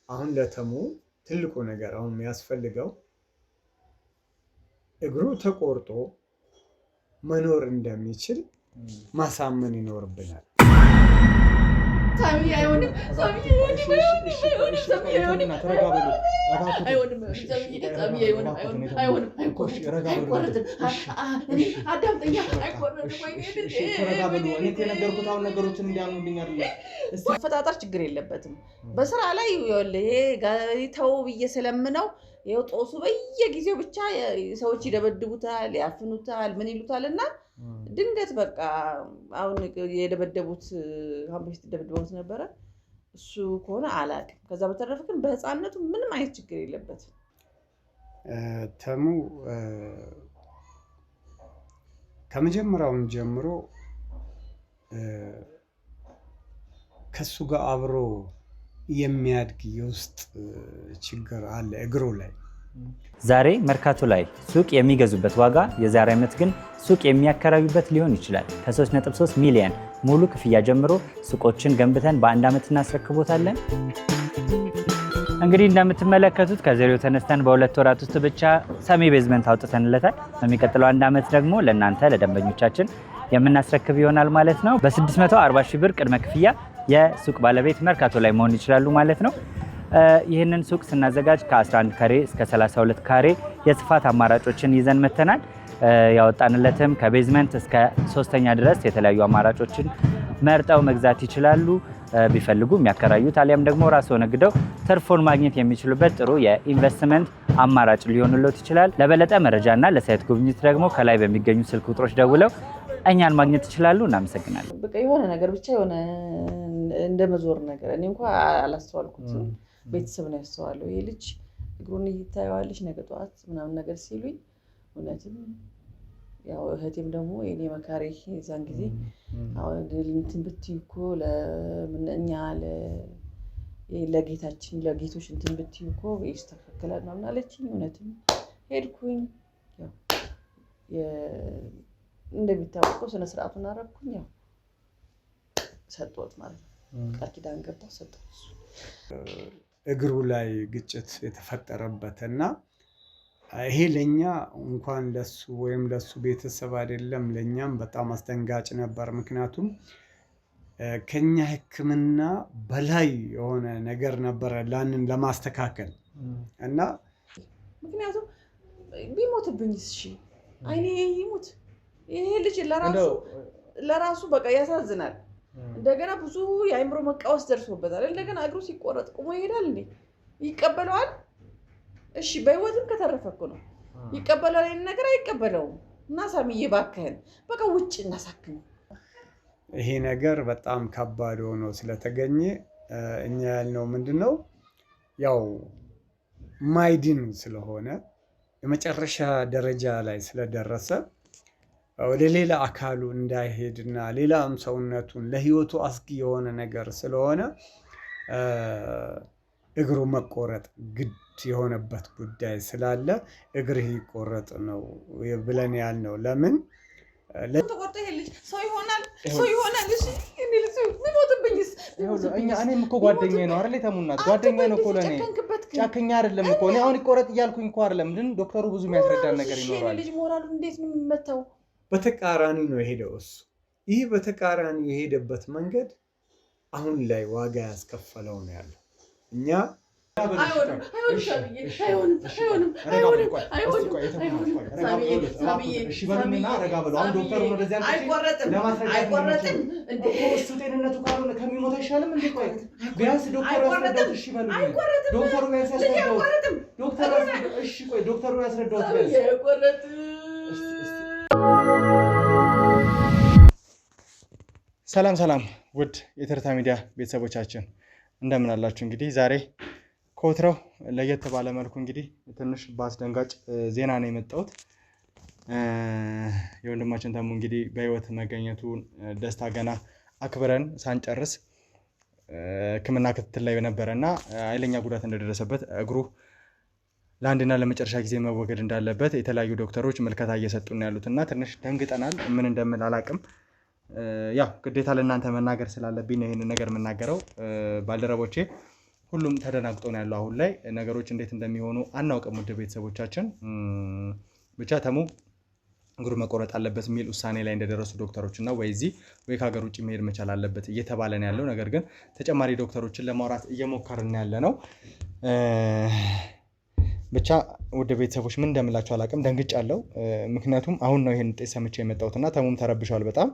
አሁን ለተሙ ትልቁ ነገር አሁን የሚያስፈልገው እግሩ ተቆርጦ መኖር እንደሚችል ማሳመን ይኖርብናል። አፈጣጠር ችግር የለበትም። በስራ ላይ ጋሪታው እየሰለምነው ይኸው ጦሱ በየጊዜው ብቻ ሰዎች ይደበድቡታል፣ ያፍኑታል፣ ምን ይሉታልና ድንገት በቃ አሁን የደበደቡት ሀምበሽት ደብድበውት ነበረ። እሱ ከሆነ አላውቅም። ከዛ በተረፈ ግን በህፃንነቱ ምንም አይነት ችግር የለበትም። ተሙ ከመጀመሪያውም ጀምሮ ከሱ ጋር አብሮ የሚያድግ የውስጥ ችግር አለ እግሩ ላይ። ዛሬ መርካቶ ላይ ሱቅ የሚገዙበት ዋጋ የዛሬ ዓመት ግን ሱቅ የሚያከራዩበት ሊሆን ይችላል። ከ3.3 ሚሊዮን ሙሉ ክፍያ ጀምሮ ሱቆችን ገንብተን በአንድ ዓመት እናስረክቦታለን። እንግዲህ እንደምትመለከቱት ከዜሮ ተነስተን በሁለት ወራት ውስጥ ብቻ ሰሚ ቤዝመንት አውጥተንለታል። በሚቀጥለው አንድ ዓመት ደግሞ ለእናንተ ለደንበኞቻችን የምናስረክብ ይሆናል ማለት ነው። በ640 ሺህ ብር ቅድመ ክፍያ የሱቅ ባለቤት መርካቶ ላይ መሆን ይችላሉ ማለት ነው። ይህንን ሱቅ ስናዘጋጅ ከ11 ካሬ እስከ 32 ካሬ የስፋት አማራጮችን ይዘን መተናል። ያወጣንለትም ከቤዝመንት እስከ 3ኛ ድረስ የተለያዩ አማራጮችን መርጠው መግዛት ይችላሉ። ቢፈልጉ የሚያከራዩት አሊያም ደግሞ ራስዎ ነግደው ትርፎን ማግኘት የሚችሉበት ጥሩ የኢንቨስትመንት አማራጭ ሊሆንልዎት ይችላል። ለበለጠ መረጃና ለሳይት ጉብኝት ደግሞ ከላይ በሚገኙ ስልክ ቁጥሮች ደውለው እኛን ማግኘት ይችላሉ። እናመሰግናለን። በቃ የሆነ ነገር ብቻ የሆነ እንደ መዞር ነገር እኔ እንኳን አላስተዋልኩትም። ቤተሰብ ነው ያስተዋለው። ይሄ ልጅ እግሩን ይታየዋልሽ ነገ ጠዋት ምናምን ነገር ሲሉኝ እውነትም ያው እህቴም ደግሞ የኔ መካሪ የዛን ጊዜ አሁን እንትን ብትይ እኮ ለእኛ ለጌታችን ለጌቶች እንትን ብትይ እኮ ይስተካከላል ምናምን አለችኝ። እውነትም ሄድኩኝ። ያው እንደሚታወቀው ስነ ስርዓቱን አደረኩኝ። ያው ሰጠሁት ማለት ነው። ቃል ኪዳን ገባሁ ሰጠሁት። እግሩ ላይ ግጭት የተፈጠረበትና ይሄ ለኛ እንኳን ለሱ ወይም ለሱ ቤተሰብ አይደለም ለኛም በጣም አስደንጋጭ ነበር። ምክንያቱም ከኛ ሕክምና በላይ የሆነ ነገር ነበረ ላንን ለማስተካከል እና ምክንያቱም ቢሞትብኝስ እሺ አይኔ ይሙት ይሄ ልጅ ለራሱ በቃ ያሳዝናል። እንደገና ብዙ የአይምሮ መቃወስ ደርሶበታል። እንደገና እግሩ ሲቆረጥ ቆሞ ይሄዳል እንዴ? ይቀበለዋል? እሺ በህይወትም ከተረፈኩ ነው ይቀበላል። ይሄን ነገር አይቀበለውም። እና ሳሚዬ ባከህን በቃ ውጭ እናሳክም። ይሄ ነገር በጣም ከባድ ሆኖ ስለተገኘ እኛ ያልነው ምንድነው ያው ማይድን ስለሆነ የመጨረሻ ደረጃ ላይ ስለደረሰ ወደ ሌላ አካሉ እንዳይሄድና ሌላም ሰውነቱን ለህይወቱ አስጊ የሆነ ነገር ስለሆነ እግሩ መቆረጥ ግድ የሆነበት ጉዳይ ስላለ እግርህ ይቆረጥ ነው ብለን ያልነው። ለምን ተቆርጦ ይሄ ልጅ ሰው ይሆናል እሺ እኔ ልጅ ቢሞትብኝስ? እኔም እኮ ጓደኛዬ ነው አይደል? ተሙናት ጓደኛዬ ነው እኮ ለኔ ጫከኛ አይደለም እኮ እኔ አሁን ይቆረጥ እያልኩኝ እኮ አይደለም። ግን ዶክተሩ ብዙ የሚያስረዳን ነገር ይኖራል። ልጅ ሞራሉ እንዴት ነው የሚመታው? በተቃራኒ ነው የሄደው እሱ። ይህ በተቃራኒ የሄደበት መንገድ አሁን ላይ ዋጋ ያስከፈለው ነው ያለው። እኛ አይሆንም ሰላም ውድ የተርታ ሚዲያ ቤተሰቦቻችን እንደምን አላችሁ? እንግዲህ ዛሬ ኮትረው ለየት ባለ መልኩ እንግዲህ ትንሽ በአስደንጋጭ ዜና ነው የመጣሁት። የወንድማችን ተሙ እንግዲህ በህይወት መገኘቱን ደስታ ገና አክብረን ሳንጨርስ ሕክምና ክትትል ላይ ነበረና ኃይለኛ ጉዳት እንደደረሰበት እግሩ ለአንድና ለመጨረሻ ጊዜ መወገድ እንዳለበት የተለያዩ ዶክተሮች መልከታ እየሰጡን ያሉትና ትንሽ ደንግጠናል። ምን እንደምን አላቅም። ያው ግዴታ ለእናንተ መናገር ስላለብኝ ይሄን ነገር የምናገረው። ባልደረቦቼ ሁሉም ተደናግጦ ነው ያለው። አሁን ላይ ነገሮች እንዴት እንደሚሆኑ አናውቅም። ውድ ቤተሰቦቻችን ብቻ ተሙ እግሩ መቆረጥ አለበት የሚል ውሳኔ ላይ እንደደረሱ ዶክተሮች እና ወይ እዚህ ወይ ከሀገር ውጭ መሄድ መቻል አለበት እየተባለ ነው ያለው። ነገር ግን ተጨማሪ ዶክተሮችን ለማውራት እየሞከርን ያለ ነው። ብቻ ውድ ቤተሰቦች ምን እንደምላችሁ አላውቅም፣ ደንግጫለሁ። ምክንያቱም አሁን ነው ይሄን ውጤት ሰምቼ የመጣሁትና ተሙም ተረብሿል በጣም።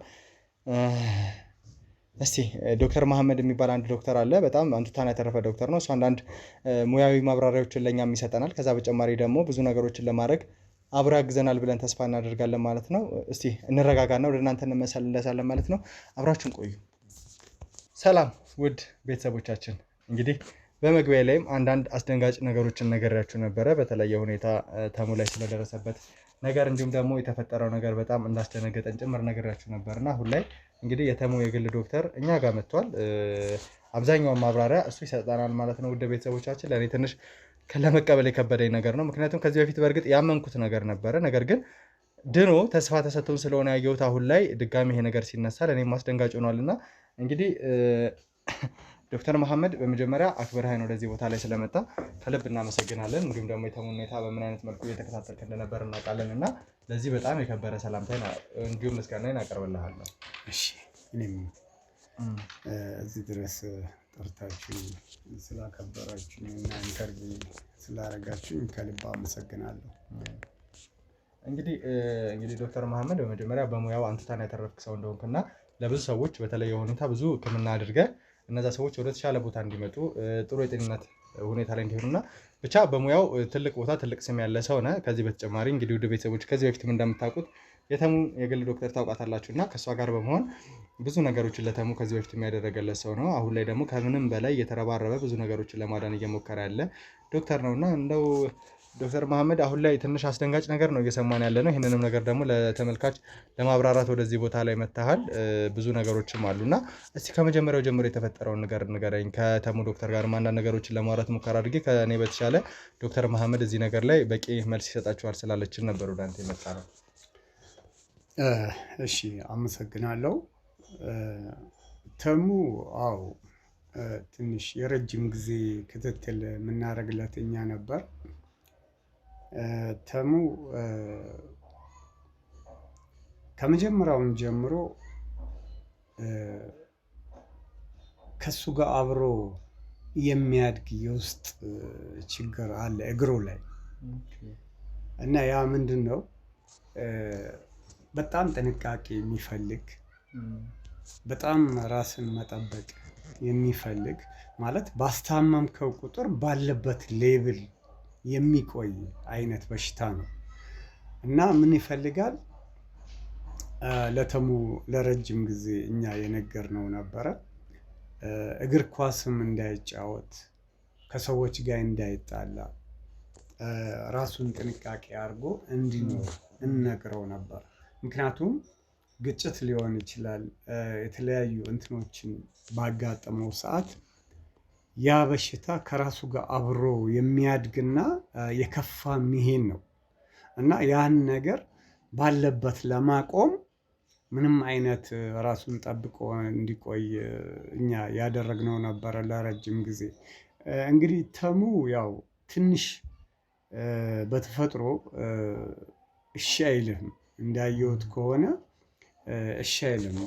እስቲ ዶክተር መሐመድ የሚባል አንድ ዶክተር አለ፣ በጣም አንቱታን ያተረፈ ዶክተር ነው። እሱ አንዳንድ ሙያዊ ማብራሪያዎችን ለእኛም ይሰጠናል። ከዛ በተጨማሪ ደግሞ ብዙ ነገሮችን ለማድረግ አብሮ ያግዘናል ብለን ተስፋ እናደርጋለን ማለት ነው። እስቲ እንረጋጋና ወደ እናንተ እንመለሳለን ማለት ነው። አብራችሁን ቆዩ። ሰላም ውድ ቤተሰቦቻችን፣ እንግዲህ በመግቢያ ላይም አንዳንድ አስደንጋጭ ነገሮችን ነገራችሁ ነበረ። በተለየ ሁኔታ ተሙ ላይ ስለደረሰበት ነገር እንዲሁም ደግሞ የተፈጠረው ነገር በጣም እንዳስደነገጠን ጭምር ነገራችሁ ነበርና አሁን ላይ እንግዲህ የተሙ የግል ዶክተር እኛ ጋር መጥቷል። አብዛኛውን ማብራሪያ እሱ ይሰጠናል ማለት ነው። ውድ ቤተሰቦቻችን ለእኔ ትንሽ ለመቀበል የከበደኝ ነገር ነው። ምክንያቱም ከዚህ በፊት በእርግጥ ያመንኩት ነገር ነበረ። ነገር ግን ድኖ ተስፋ ተሰጥቶን ስለሆነ ያየሁት አሁን ላይ ድጋሚ ይሄ ነገር ሲነሳ ለእኔም ማስደንጋጭ ሆኗልና እንግዲህ ዶክተር መሐመድ በመጀመሪያ አክብረህን ወደዚህ ቦታ ላይ ስለመጣ ከልብ እናመሰግናለን። እንዲሁም ደግሞ የተሙ ሁኔታ በምን አይነት መልኩ እየተከታተልክ እንደነበር እናውቃለን እና ለዚህ በጣም የከበረ ሰላምታ እንዲሁም ምስጋናዬን አቀርብልሃለሁ። እሺ፣ እኔም እዚህ ድረስ ጠርታችሁ ስላከበራችሁ እና ኢንተርቪው ስላደረጋችሁ ከልብ አመሰግናለሁ። እንግዲህ ዶክተር መሐመድ በመጀመሪያ በሙያው አንቱታን ያተረፍክ ሰው እንደሆንክና ለብዙ ሰዎች በተለየ ሁኔታ ብዙ ሕክምና አድርገህ እነዛ ሰዎች ወደ ተሻለ ቦታ እንዲመጡ ጥሩ የጤንነት ሁኔታ ላይ እንዲሆኑና ብቻ በሙያው ትልቅ ቦታ ትልቅ ስም ያለ ሰው ነህ። ከዚህ በተጨማሪ እንግዲህ ውድ ቤተሰቦች ከዚህ በፊትም እንደምታውቁት የተሙ የግል ዶክተር ታውቃታላችሁ እና ከእሷ ጋር በመሆን ብዙ ነገሮችን ለተሙ ከዚህ በፊት የሚያደረገለት ሰው ነው። አሁን ላይ ደግሞ ከምንም በላይ እየተረባረበ ብዙ ነገሮችን ለማዳን እየሞከረ ያለ ዶክተር ነው እና እንደው ዶክተር መሐመድ አሁን ላይ ትንሽ አስደንጋጭ ነገር ነው እየሰማን ያለ ነው። ይህንንም ነገር ደግሞ ለተመልካች ለማብራራት ወደዚህ ቦታ ላይ መጥተሃል። ብዙ ነገሮችም አሉና እስቲ ከመጀመሪያው ጀምሮ የተፈጠረውን ነገር ንገረኝ። ከተሙ ዶክተር ጋር አንዳንድ ነገሮችን ለማውራት ሙከራ አድርጌ ከእኔ በተሻለ ዶክተር መሐመድ እዚህ ነገር ላይ በቂ መልስ ይሰጣችኋል ስላለችን ነበር ወደ አንተ የመጣ ነው። እሺ፣ አመሰግናለሁ። ተሙ ትንሽ የረጅም ጊዜ ክትትል የምናደርግለት እኛ ነበር። ተሙ ከመጀመሪያውም ጀምሮ ከሱ ጋር አብሮ የሚያድግ የውስጥ ችግር አለ እግሩ ላይ እና ያ ምንድን ነው በጣም ጥንቃቄ የሚፈልግ በጣም ራስን መጠበቅ የሚፈልግ ማለት ባስታመምከው ቁጥር ባለበት ሌብል የሚቆይ አይነት በሽታ ነው እና ምን ይፈልጋል? ለተሙ ለረጅም ጊዜ እኛ የነገርነው ነበረ። እግር ኳስም እንዳይጫወት፣ ከሰዎች ጋር እንዳይጣላ፣ ራሱን ጥንቃቄ አድርጎ እንዲኖር እንነግረው ነበር። ምክንያቱም ግጭት ሊሆን ይችላል፣ የተለያዩ እንትኖችን ባጋጠመው ሰዓት ያ በሽታ ከራሱ ጋር አብሮ የሚያድግና የከፋ የሚሄድ ነው እና ያን ነገር ባለበት ለማቆም ምንም አይነት ራሱን ጠብቆ እንዲቆይ እኛ ያደረግነው ነበረ ለረጅም ጊዜ። እንግዲህ ተሙ ያው ትንሽ በተፈጥሮ እሺ አይልም፣ እንዳየሁት ከሆነ እሺ አይልም፣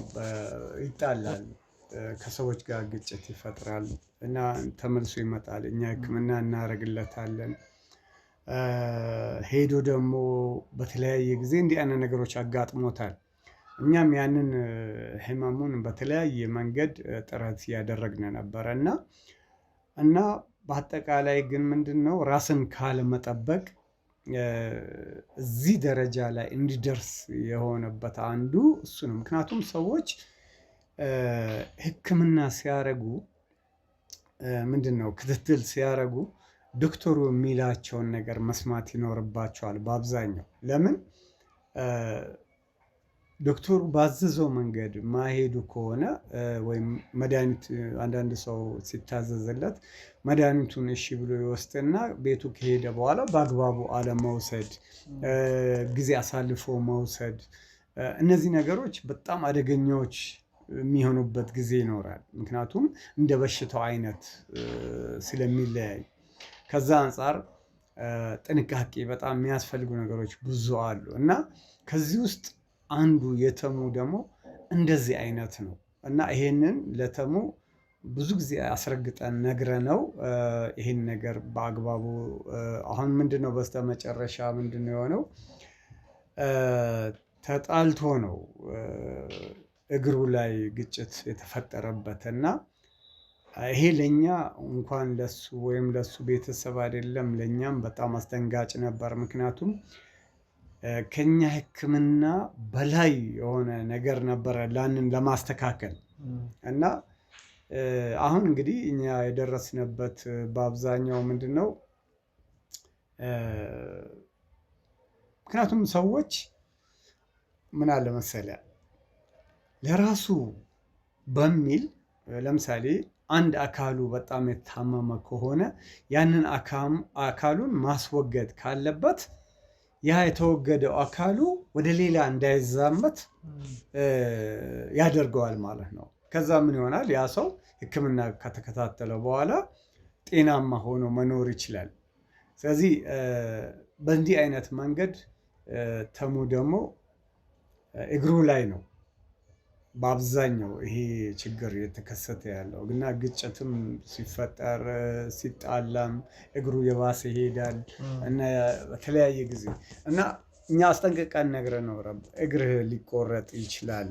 ይጣላል፣ ከሰዎች ጋር ግጭት ይፈጥራል እና ተመልሶ ይመጣል። እኛ ሕክምና እናደርግለታለን። ሄዶ ደግሞ በተለያየ ጊዜ እንዲህ አይነት ነገሮች አጋጥሞታል። እኛም ያንን ህመሙን በተለያየ መንገድ ጥረት ያደረግን ነበረ እና በአጠቃላይ ግን ምንድን ነው ራስን ካለመጠበቅ እዚህ ደረጃ ላይ እንዲደርስ የሆነበት አንዱ እሱ ነው። ምክንያቱም ሰዎች ሕክምና ሲያደርጉ ምንድን ነው ክትትል ሲያደርጉ ዶክተሩ የሚላቸውን ነገር መስማት ይኖርባቸዋል በአብዛኛው። ለምን ዶክተሩ ባዘዘው መንገድ ማሄዱ ከሆነ ወይም መድኃኒት አንዳንድ ሰው ሲታዘዝለት መድኃኒቱን እሺ ብሎ ይወስድና ቤቱ ከሄደ በኋላ በአግባቡ አለመውሰድ፣ ጊዜ አሳልፎ መውሰድ፣ እነዚህ ነገሮች በጣም አደገኛዎች የሚሆኑበት ጊዜ ይኖራል። ምክንያቱም እንደ በሽታው አይነት ስለሚለያይ ከዛ አንጻር ጥንቃቄ በጣም የሚያስፈልጉ ነገሮች ብዙ አሉ እና ከዚህ ውስጥ አንዱ የተሙ ደግሞ እንደዚህ አይነት ነው እና ይሄንን ለተሙ ብዙ ጊዜ አስረግጠን ነግረነው ይሄን ነገር በአግባቡ አሁን ምንድነው በስተመጨረሻ ምንድነው የሆነው ተጣልቶ ነው እግሩ ላይ ግጭት የተፈጠረበትና ይሄ ለኛ እንኳን ለሱ ወይም ለሱ ቤተሰብ አይደለም ለኛም በጣም አስደንጋጭ ነበር። ምክንያቱም ከኛ ሕክምና በላይ የሆነ ነገር ነበረ ላንን ለማስተካከል እና አሁን እንግዲህ እኛ የደረስንበት በአብዛኛው ምንድነው ምክንያቱም ሰዎች ምን አለ መሰለህ ለራሱ በሚል ለምሳሌ አንድ አካሉ በጣም የታመመ ከሆነ ያንን አካሉን ማስወገድ ካለበት ያ የተወገደው አካሉ ወደ ሌላ እንዳይዛመት ያደርገዋል ማለት ነው። ከዛ ምን ይሆናል? ያ ሰው ሕክምና ከተከታተለ በኋላ ጤናማ ሆኖ መኖር ይችላል። ስለዚህ በእንዲህ አይነት መንገድ ተሙ ደግሞ እግሩ ላይ ነው በአብዛኛው ይሄ ችግር የተከሰተ ያለው እና ግጭትም ሲፈጠር ሲጣላም እግሩ የባሰ ይሄዳል እና በተለያየ ጊዜ እና እኛ አስጠንቅቀን ነግረነው እግርህ ሊቆረጥ ይችላል።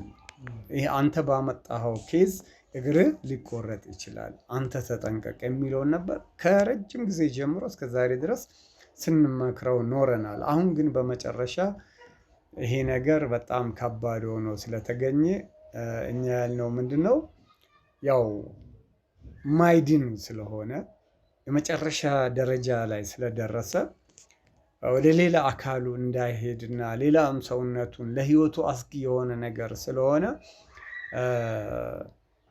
ይሄ አንተ ባመጣኸው ኬዝ እግርህ ሊቆረጥ ይችላል፣ አንተ ተጠንቀቅ የሚለውን ነበር ከረጅም ጊዜ ጀምሮ እስከ ዛሬ ድረስ ስንመክረው ኖረናል። አሁን ግን በመጨረሻ ይሄ ነገር በጣም ከባድ ሆኖ ስለተገኘ እኛ ያልነው ምንድነው ያው ማይድን ስለሆነ የመጨረሻ ደረጃ ላይ ስለደረሰ ወደ ሌላ አካሉ እንዳይሄድና ሌላም ሰውነቱን ለህይወቱ አስጊ የሆነ ነገር ስለሆነ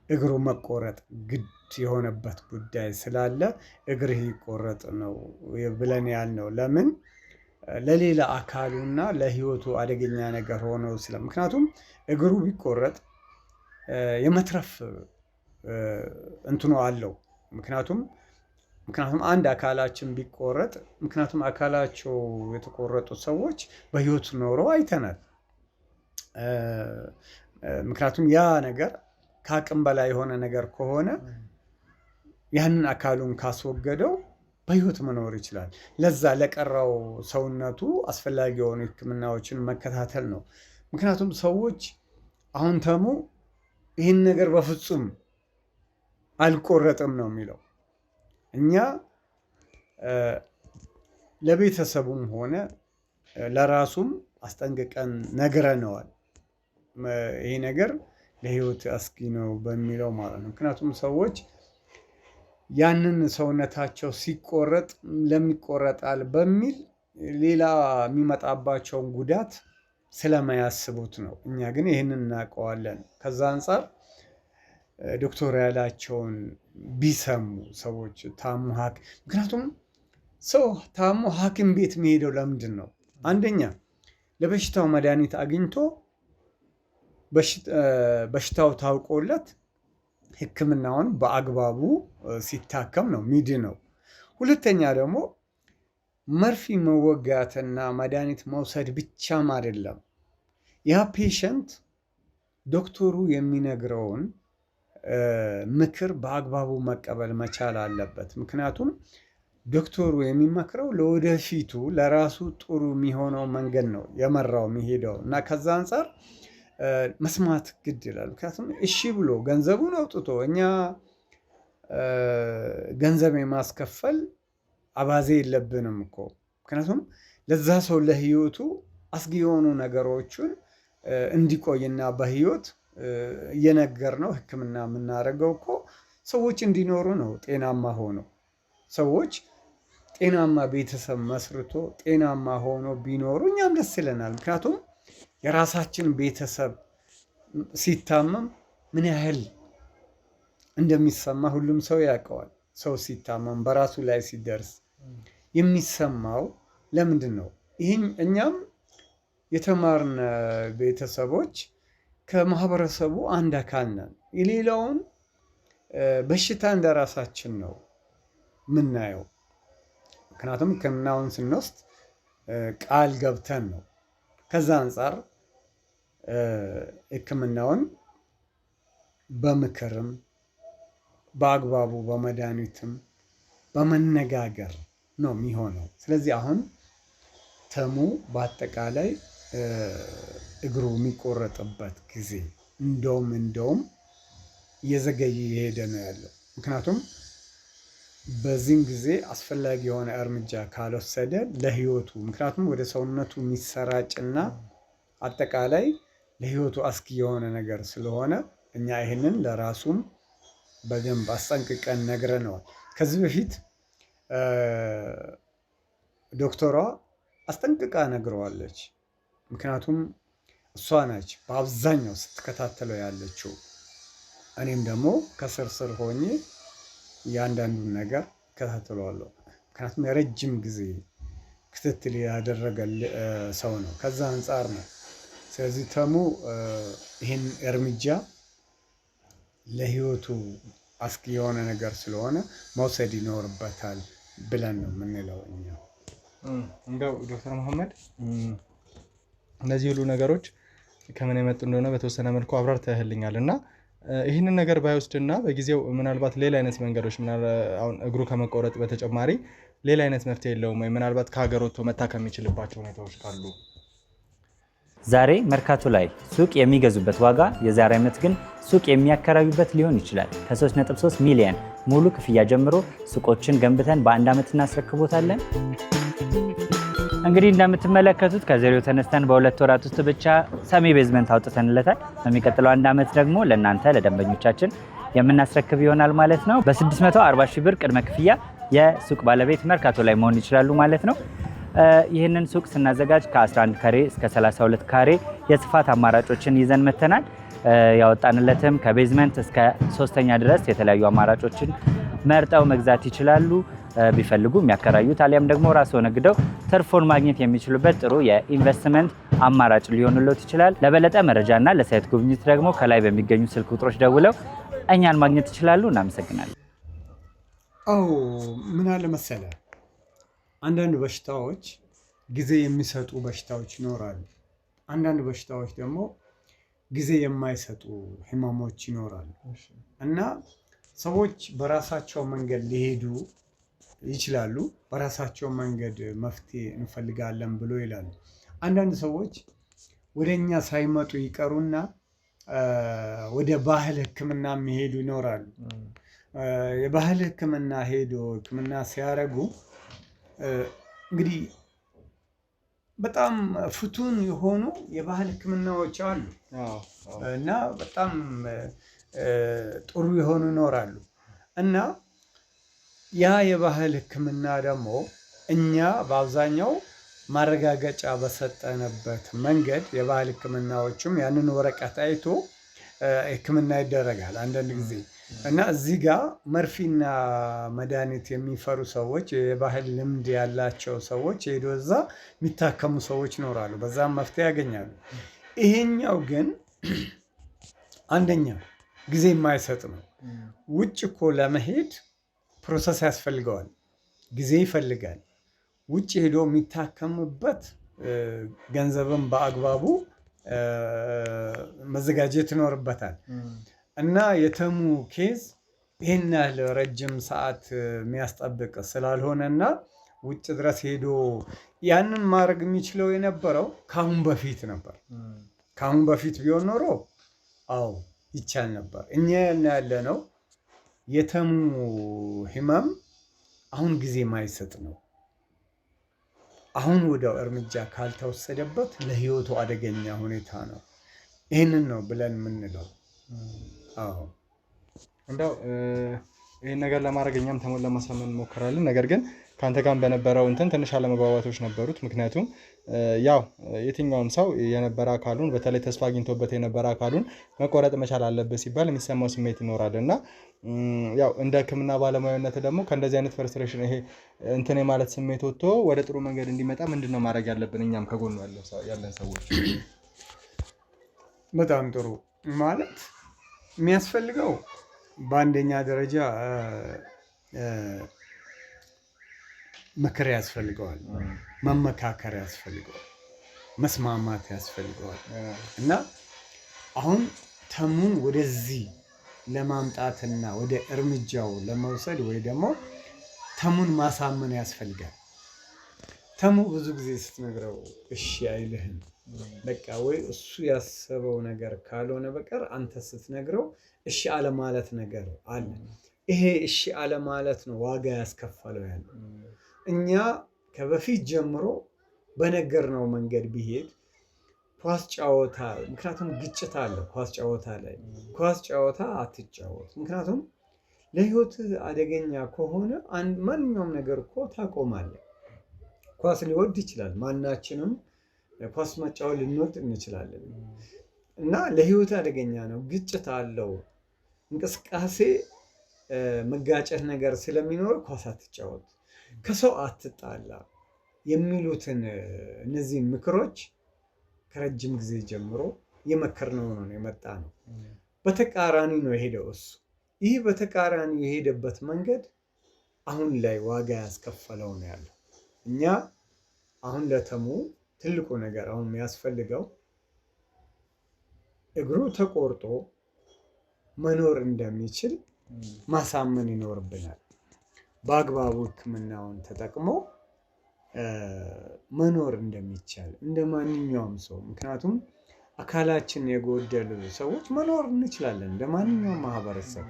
እግሩ መቆረጥ ግድ የሆነበት ጉዳይ ስላለ እግርህ ይቆረጥ ነው ብለን ያልነው። ለምን ለሌላ አካሉና ለህይወቱ አደገኛ ነገር ሆኖ ምክንያቱም እግሩ ቢቆረጥ የመትረፍ እንትኑ አለው። ምክንያቱም አንድ አካላችን ቢቆረጥ ምክንያቱም አካላቸው የተቆረጡ ሰዎች በህይወት ኖረው አይተናል። ምክንያቱም ያ ነገር ከአቅም በላይ የሆነ ነገር ከሆነ ያንን አካሉን ካስወገደው በህይወት መኖር ይችላል። ለዛ ለቀረው ሰውነቱ አስፈላጊ የሆኑ ህክምናዎችን መከታተል ነው። ምክንያቱም ሰዎች አሁን ተሙ ይህን ነገር በፍጹም አልቆረጥም ነው የሚለው። እኛ ለቤተሰቡም ሆነ ለራሱም አስጠንቅቀን ነግረነዋል። ይሄ ነገር ለህይወት አስጊ ነው በሚለው ማለት ነው። ምክንያቱም ሰዎች ያንን ሰውነታቸው ሲቆረጥ ለምን ይቆረጣል በሚል ሌላ የሚመጣባቸውን ጉዳት ስለማያስቡት ነው። እኛ ግን ይህንን እናውቀዋለን። ከዛ አንጻር ዶክተር ያላቸውን ቢሰሙ ሰዎች ታሙ ምክንያቱም ሰው ታሙ ሐኪም ቤት የሚሄደው ለምንድን ነው? አንደኛ ለበሽታው መድኃኒት አግኝቶ በሽታው ታውቆለት ህክምናውን በአግባቡ ሲታከም ነው ሚድነው። ሁለተኛ ደግሞ መርፌ መወጋትና መድኃኒት መውሰድ ብቻም አይደለም። ያ ፔሸንት ዶክተሩ የሚነግረውን ምክር በአግባቡ መቀበል መቻል አለበት። ምክንያቱም ዶክተሩ የሚመክረው ለወደፊቱ ለራሱ ጥሩ የሚሆነው መንገድ ነው የመራው የሚሄደው እና ከዛ አንጻር መስማት ግድ ይላል። ምክንያቱም እሺ ብሎ ገንዘቡን አውጥቶ እኛ ገንዘብ የማስከፈል አባዜ የለብንም እኮ። ምክንያቱም ለዛ ሰው ለህይወቱ አስጊ የሆኑ ነገሮችን እንዲቆይና በህይወት እየነገርነው ህክምና የምናደርገው እኮ ሰዎች እንዲኖሩ ነው። ጤናማ ሆኖ ሰዎች ጤናማ ቤተሰብ መስርቶ ጤናማ ሆኖ ቢኖሩ እኛም ደስ ይለናል። ምክንያቱም የራሳችን ቤተሰብ ሲታመም ምን ያህል እንደሚሰማ ሁሉም ሰው ያውቀዋል። ሰው ሲታመም በራሱ ላይ ሲደርስ የሚሰማው ለምንድን ነው? ይህም እኛም የተማርን ቤተሰቦች ከማህበረሰቡ አንድ አካል ነን። የሌላውን በሽታ እንደራሳችን ነው ምናየው። ምክንያቱም ሕክምናውን ስንወስድ ቃል ገብተን ነው። ከዛ አንጻር ሕክምናውን በምክርም በአግባቡ በመድኃኒትም በመነጋገር ነው የሚሆነው። ስለዚህ አሁን ተሙ በአጠቃላይ እግሩ የሚቆረጥበት ጊዜ እንደውም እየዘገየ የሄደ ነው ያለው። ምክንያቱም በዚህም ጊዜ አስፈላጊ የሆነ እርምጃ ካልወሰደ ለህይወቱ ምክንያቱም ወደ ሰውነቱ የሚሰራጭና አጠቃላይ ለህይወቱ አስጊ የሆነ ነገር ስለሆነ እኛ ይህንን ለራሱም በደንብ አስጠንቅቀን ነግረነዋል። ከዚህ በፊት ዶክተሯ አስጠንቅቃ ነግረዋለች። ምክንያቱም እሷ ናች በአብዛኛው ስትከታተለው ያለችው። እኔም ደግሞ ከስር ስር ሆኜ እያንዳንዱን ነገር እከታተለዋለሁ። ምክንያቱም የረጅም ጊዜ ክትትል ያደረገ ሰው ነው። ከዛ አንጻር ነው። ስለዚህ ተሙ ይህን እርምጃ ለህይወቱ አስጊ የሆነ ነገር ስለሆነ መውሰድ ይኖርበታል ብለን ነው የምንለው እኛ። እንደው ዶክተር መሐመድ እነዚህ ሁሉ ነገሮች ከምን የመጡ እንደሆነ በተወሰነ መልኩ አብራርተህልኛል እና ይህንን ነገር ባይወስድና በጊዜው ምናልባት ሌላ አይነት መንገዶች አሁን እግሩ ከመቆረጥ በተጨማሪ ሌላ አይነት መፍትሄ የለውም ወይ? ምናልባት ከሀገር ወጥቶ መታከም የሚችልባቸው ሁኔታዎች ካሉ? ዛሬ መርካቶ ላይ ሱቅ የሚገዙበት ዋጋ የዛሬ ዓመት ግን ሱቅ የሚያከራዩበት ሊሆን ይችላል። ከ3.3 ሚሊዮን ሙሉ ክፍያ ጀምሮ ሱቆችን ገንብተን በአንድ ዓመት እናስረክቦታለን። እንግዲህ እንደምትመለከቱት ከዜሮ ተነስተን በ2 ወራት ውስጥ ብቻ ሰሚ ቤዝመንት አውጥተንለታል። በሚቀጥለው አንድ ዓመት ደግሞ ለእናንተ ለደንበኞቻችን የምናስረክብ ይሆናል ማለት ነው። በ640 ሺህ ብር ቅድመ ክፍያ የሱቅ ባለቤት መርካቶ ላይ መሆን ይችላሉ ማለት ነው። ይህንን ሱቅ ስናዘጋጅ ከ11 ካሬ እስከ 32 ካሬ የስፋት አማራጮችን ይዘን መተናል። ያወጣንለትም ከቤዝመንት እስከ 3ኛ ድረስ የተለያዩ አማራጮችን መርጠው መግዛት ይችላሉ። ቢፈልጉ የሚያከራዩት አሊያም ደግሞ ራስዎ ነግደው ትርፎን ማግኘት የሚችሉበት ጥሩ የኢንቨስትመንት አማራጭ ሊሆንልዎት ይችላል። ለበለጠ መረጃና ለሳይት ጉብኝት ደግሞ ከላይ በሚገኙ ስልክ ቁጥሮች ደውለው እኛን ማግኘት ይችላሉ። እናመሰግናለን። ምን አለ መሰለ፣ አንዳንድ በሽታዎች ጊዜ የሚሰጡ በሽታዎች ይኖራሉ። አንዳንድ በሽታዎች ደግሞ ጊዜ የማይሰጡ ህመሞች ይኖራሉ እና ሰዎች በራሳቸው መንገድ ሊሄዱ ይችላሉ። በራሳቸው መንገድ መፍትሄ እንፈልጋለን ብሎ ይላሉ። አንዳንድ ሰዎች ወደኛ ሳይመጡ ይቀሩና ወደ ባህል ሕክምና የሚሄዱ ይኖራሉ። የባህል ሕክምና ሄዶ ሕክምና ሲያደርጉ እንግዲህ በጣም ፍቱን የሆኑ የባህል ሕክምናዎች አሉ እና በጣም ጥሩ የሆኑ ይኖራሉ እና ያ የባህል ሕክምና ደግሞ እኛ በአብዛኛው ማረጋገጫ በሰጠንበት መንገድ የባህል ሕክምናዎችም ያንን ወረቀት አይቶ ሕክምና ይደረጋል አንዳንድ ጊዜ እና እዚህ ጋር መርፊና መድኃኒት የሚፈሩ ሰዎች፣ የባህል ልምድ ያላቸው ሰዎች ሄዶ እዛ የሚታከሙ ሰዎች ይኖራሉ። በዛም መፍትሄ ያገኛሉ። ይሄኛው ግን አንደኛ ጊዜ የማይሰጥ ነው። ውጭ እኮ ለመሄድ ፕሮሰስ ያስፈልገዋል፣ ጊዜ ይፈልጋል። ውጭ ሄዶ የሚታከምበት ገንዘብን በአግባቡ መዘጋጀት ይኖርበታል እና የተሙ ኬዝ ይህን ያህል ረጅም ሰዓት የሚያስጠብቅ ስላልሆነና ውጭ ድረስ ሄዶ ያንን ማድረግ የሚችለው የነበረው ከአሁን በፊት ነበር። ከአሁን በፊት ቢሆን ኖሮ አዎ ይቻል ነበር። እኛ ያለ ነው የተሙ ህመም አሁን ጊዜ ማይሰጥ ነው። አሁን ወዲያው እርምጃ ካልተወሰደበት ለህይወቱ አደገኛ ሁኔታ ነው። ይህንን ነው ብለን የምንለው። አዎ እንደው ይህን ነገር ለማድረግ እኛም ተሞን ለማሳመን እንሞክራለን። ነገር ግን ከአንተ ጋር በነበረው እንትን ትንሽ አለመግባባቶች ነበሩት። ምክንያቱም ያው የትኛውም ሰው የነበረ አካሉን በተለይ ተስፋ አግኝቶበት የነበረ አካሉን መቆረጥ መቻል አለበት ሲባል የሚሰማው ስሜት ይኖራል እና ያው እንደ ሕክምና ባለሙያነት ደግሞ ከእንደዚህ አይነት ፍርስትሬሽን ይሄ እንትን የማለት ስሜት ወጥቶ ወደ ጥሩ መንገድ እንዲመጣ ምንድን ነው ማድረግ ያለብን? እኛም ከጎኑ ያለን ሰዎች በጣም ጥሩ ማለት የሚያስፈልገው በአንደኛ ደረጃ ምክር ያስፈልገዋል፣ መመካከር ያስፈልገዋል፣ መስማማት ያስፈልገዋል እና አሁን ተሙን ወደዚህ ለማምጣትና ወደ እርምጃው ለመውሰድ ወይ ደግሞ ተሙን ማሳመን ያስፈልጋል። ተሙ ብዙ ጊዜ ስትነግረው እሺ አይልህም። በቃ ወይ እሱ ያሰበው ነገር ካልሆነ በቀር አንተ ስትነግረው እሺ አለማለት ነገር አለ። ይሄ እሺ አለማለት ነው ዋጋ ያስከፈለው ያለው። እኛ ከበፊት ጀምሮ በነገርነው መንገድ ቢሄድ ኳስ ጨዋታ፣ ምክንያቱም ግጭት አለ ኳስ ጨዋታ ላይ። ኳስ ጨዋታ አትጫወት፣ ምክንያቱም ለህይወት አደገኛ ከሆነ ማንኛውም ነገር እኮ ታቆማለህ። ኳስ ሊወድ ይችላል፣ ማናችንም ኳስ መጫወት ልንወድ እንችላለን እና ለህይወት አደገኛ ነው። ግጭት አለው፣ እንቅስቃሴ መጋጨት ነገር ስለሚኖር ኳስ አትጫወት፣ ከሰው አትጣላ የሚሉትን እነዚህ ምክሮች ከረጅም ጊዜ ጀምሮ የመከርነው ነው የመጣ ነው። በተቃራኒ ነው የሄደው እሱ። ይህ በተቃራኒ የሄደበት መንገድ አሁን ላይ ዋጋ ያስከፈለው ነው ያለው። እኛ አሁን ለተሙ ትልቁ ነገር አሁን የሚያስፈልገው እግሩ ተቆርጦ መኖር እንደሚችል ማሳመን ይኖርብናል። በአግባቡ ሕክምናውን ተጠቅሞ መኖር እንደሚቻል እንደ ማንኛውም ሰው። ምክንያቱም አካላችን የጎደሉ ሰዎች መኖር እንችላለን እንደ ማንኛውም ማህበረሰብ።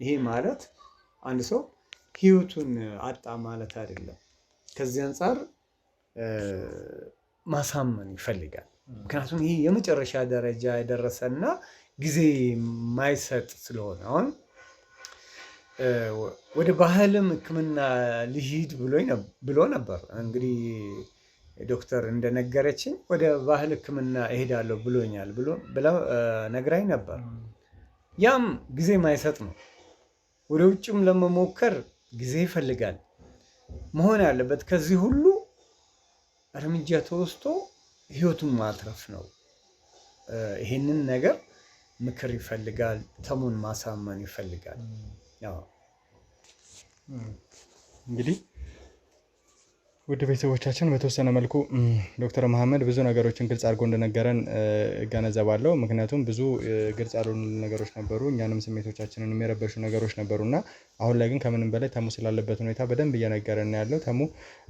ይሄ ማለት አንድ ሰው ህይወቱን አጣ ማለት አይደለም። ከዚህ አንጻር ማሳመን ይፈልጋል። ምክንያቱም ይህ የመጨረሻ ደረጃ የደረሰና ጊዜ የማይሰጥ ስለሆነ አሁን ወደ ባህልም ሕክምና ልሂድ ብሎ ነበር። እንግዲህ ዶክተር እንደነገረችኝ ወደ ባህል ሕክምና እሄዳለሁ ብሎኛል ብላ ነግራኝ ነበር። ያም ጊዜ ማይሰጥ ነው። ወደ ውጭም ለመሞከር ጊዜ ይፈልጋል። መሆን ያለበት ከዚህ ሁሉ እርምጃ ተወስቶ ህይወቱን ማትረፍ ነው። ይህንን ነገር ምክር ይፈልጋል። ተሙን ማሳመን ይፈልጋል። እንግዲህ ውድ ቤተሰቦቻችን በተወሰነ መልኩ ዶክተር መሐመድ ብዙ ነገሮችን ግልጽ አድርጎ እንደነገረን እገነዘባለሁ። ምክንያቱም ብዙ ግልጽ ያልሆኑ ነገሮች ነበሩ፣ እኛንም ስሜቶቻችንን የሚረበሹ ነገሮች ነበሩና አሁን ላይ ግን ከምንም በላይ ተሙ ስላለበት ሁኔታ በደንብ እየነገረን ያለው። ተሙ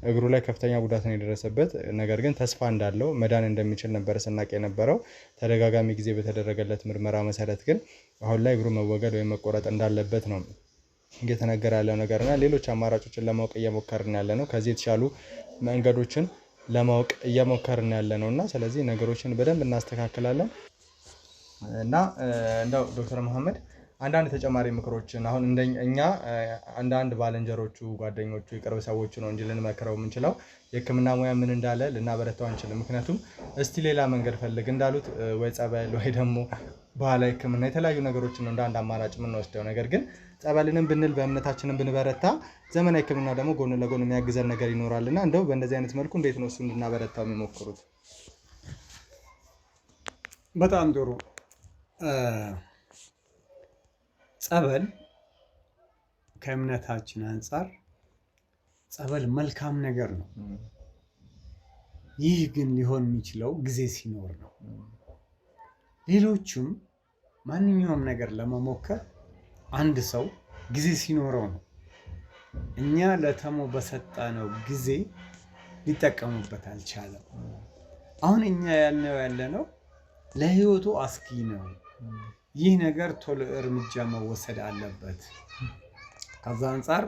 እግሩ ላይ ከፍተኛ ጉዳት ነው የደረሰበት፣ ነገር ግን ተስፋ እንዳለው መዳን እንደሚችል ነበር ስናቅ የነበረው። ተደጋጋሚ ጊዜ በተደረገለት ምርመራ መሰረት ግን አሁን ላይ እግሩ መወገድ ወይም መቆረጥ እንዳለበት ነው እየተነገረ ያለው ነገርና ሌሎች አማራጮችን ለማወቅ እየሞከርን ያለ ነው። ከዚህ የተሻሉ መንገዶችን ለማወቅ እየሞከርን ያለ ነው እና ስለዚህ ነገሮችን በደንብ እናስተካክላለን እና እንደው ዶክተር መሐመድ አንዳንድ ተጨማሪ ምክሮችን አሁን እኛ አንዳንድ ባልንጀሮቹ፣ ጓደኞቹ፣ የቅርብ ሰዎቹ ነው እንጂ ልንመክረው የምንችለው የሕክምና ሙያ ምን እንዳለ ልናበረታው አንችልም። ምክንያቱም እስቲ ሌላ መንገድ ፈልግ እንዳሉት ወይ ጸበል ወይ ደግሞ ባህላዊ ሕክምና የተለያዩ ነገሮችን ነው እንደ አንድ አማራጭ የምንወስደው። ነገር ግን ጸበልንም ብንል በእምነታችንን ብንበረታ ዘመናዊ ሕክምና ደግሞ ጎን ለጎን የሚያግዘን ነገር ይኖራልና እንደው በእንደዚህ አይነት መልኩ እንዴት ነው እሱ እንድናበረታው የሚሞክሩት? በጣም ጥሩ። ጸበል ከእምነታችን አንጻር ጸበል መልካም ነገር ነው። ይህ ግን ሊሆን የሚችለው ጊዜ ሲኖር ነው። ሌሎቹም ማንኛውም ነገር ለመሞከር አንድ ሰው ጊዜ ሲኖረው ነው። እኛ ለተሙ በሰጠነው ጊዜ ሊጠቀሙበት አልቻለም። አሁን እኛ ያለነው ለህይወቱ አስጊ ነው። ይህ ነገር ቶሎ እርምጃ መወሰድ አለበት። ከዛ አንጻር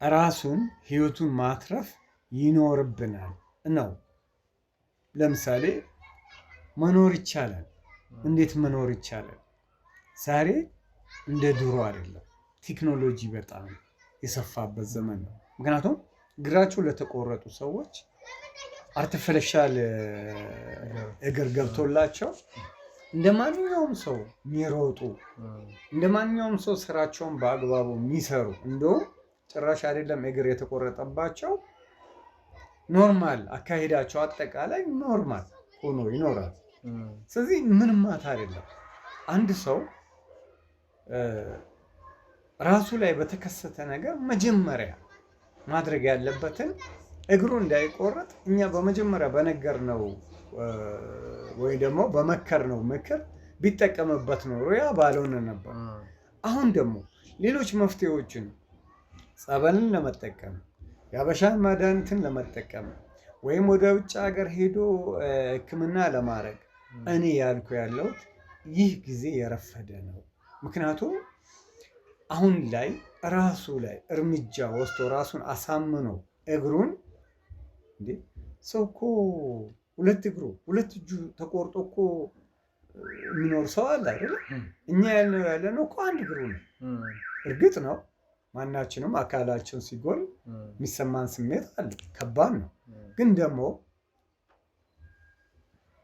ራሱን ህይወቱን ማትረፍ ይኖርብናል ነው። ለምሳሌ መኖር ይቻላል። እንዴት መኖር ይቻላል? ዛሬ እንደ ድሮ አይደለም። ቴክኖሎጂ በጣም የሰፋበት ዘመን ነው። ምክንያቱም እግራቸው ለተቆረጡ ሰዎች አርቲፊሻል እግር ገብቶላቸው እንደ ማንኛውም ሰው የሚሮጡ እንደ ማንኛውም ሰው ስራቸውን በአግባቡ የሚሰሩ እንደውም ጭራሽ አይደለም እግር የተቆረጠባቸው ኖርማል አካሄዳቸው አጠቃላይ ኖርማል ሆኖ ይኖራል። ስለዚህ ምንም ማታ አይደለም። አንድ ሰው ራሱ ላይ በተከሰተ ነገር መጀመሪያ ማድረግ ያለበትን እግሩ እንዳይቆረጥ እኛ በመጀመሪያ በነገርነው ወይ ደግሞ በመከርነው ምክር ቢጠቀምበት ኖሮ ያ ባልሆነ ነበር። አሁን ደግሞ ሌሎች መፍትሄዎችን ጸበልን ለመጠቀም የአበሻን መድኃኒትን ለመጠቀም ወይም ወደ ውጭ ሀገር ሄዶ ሕክምና ለማድረግ እኔ ያልኩ ያለሁት ይህ ጊዜ የረፈደ ነው። ምክንያቱም አሁን ላይ ራሱ ላይ እርምጃ ወስዶ ራሱን አሳምኖ እግሩን እንዴ ሰው እኮ ሁለት እግሩ ሁለት እጁ ተቆርጦ እኮ የሚኖር ሰው አለ አይደል? እኛ ያለነው እኮ አንድ እግሩ ነው። እርግጥ ነው ማናችንም አካላችን ሲጎል የሚሰማን ስሜት አለ፣ ከባድ ነው። ግን ደግሞ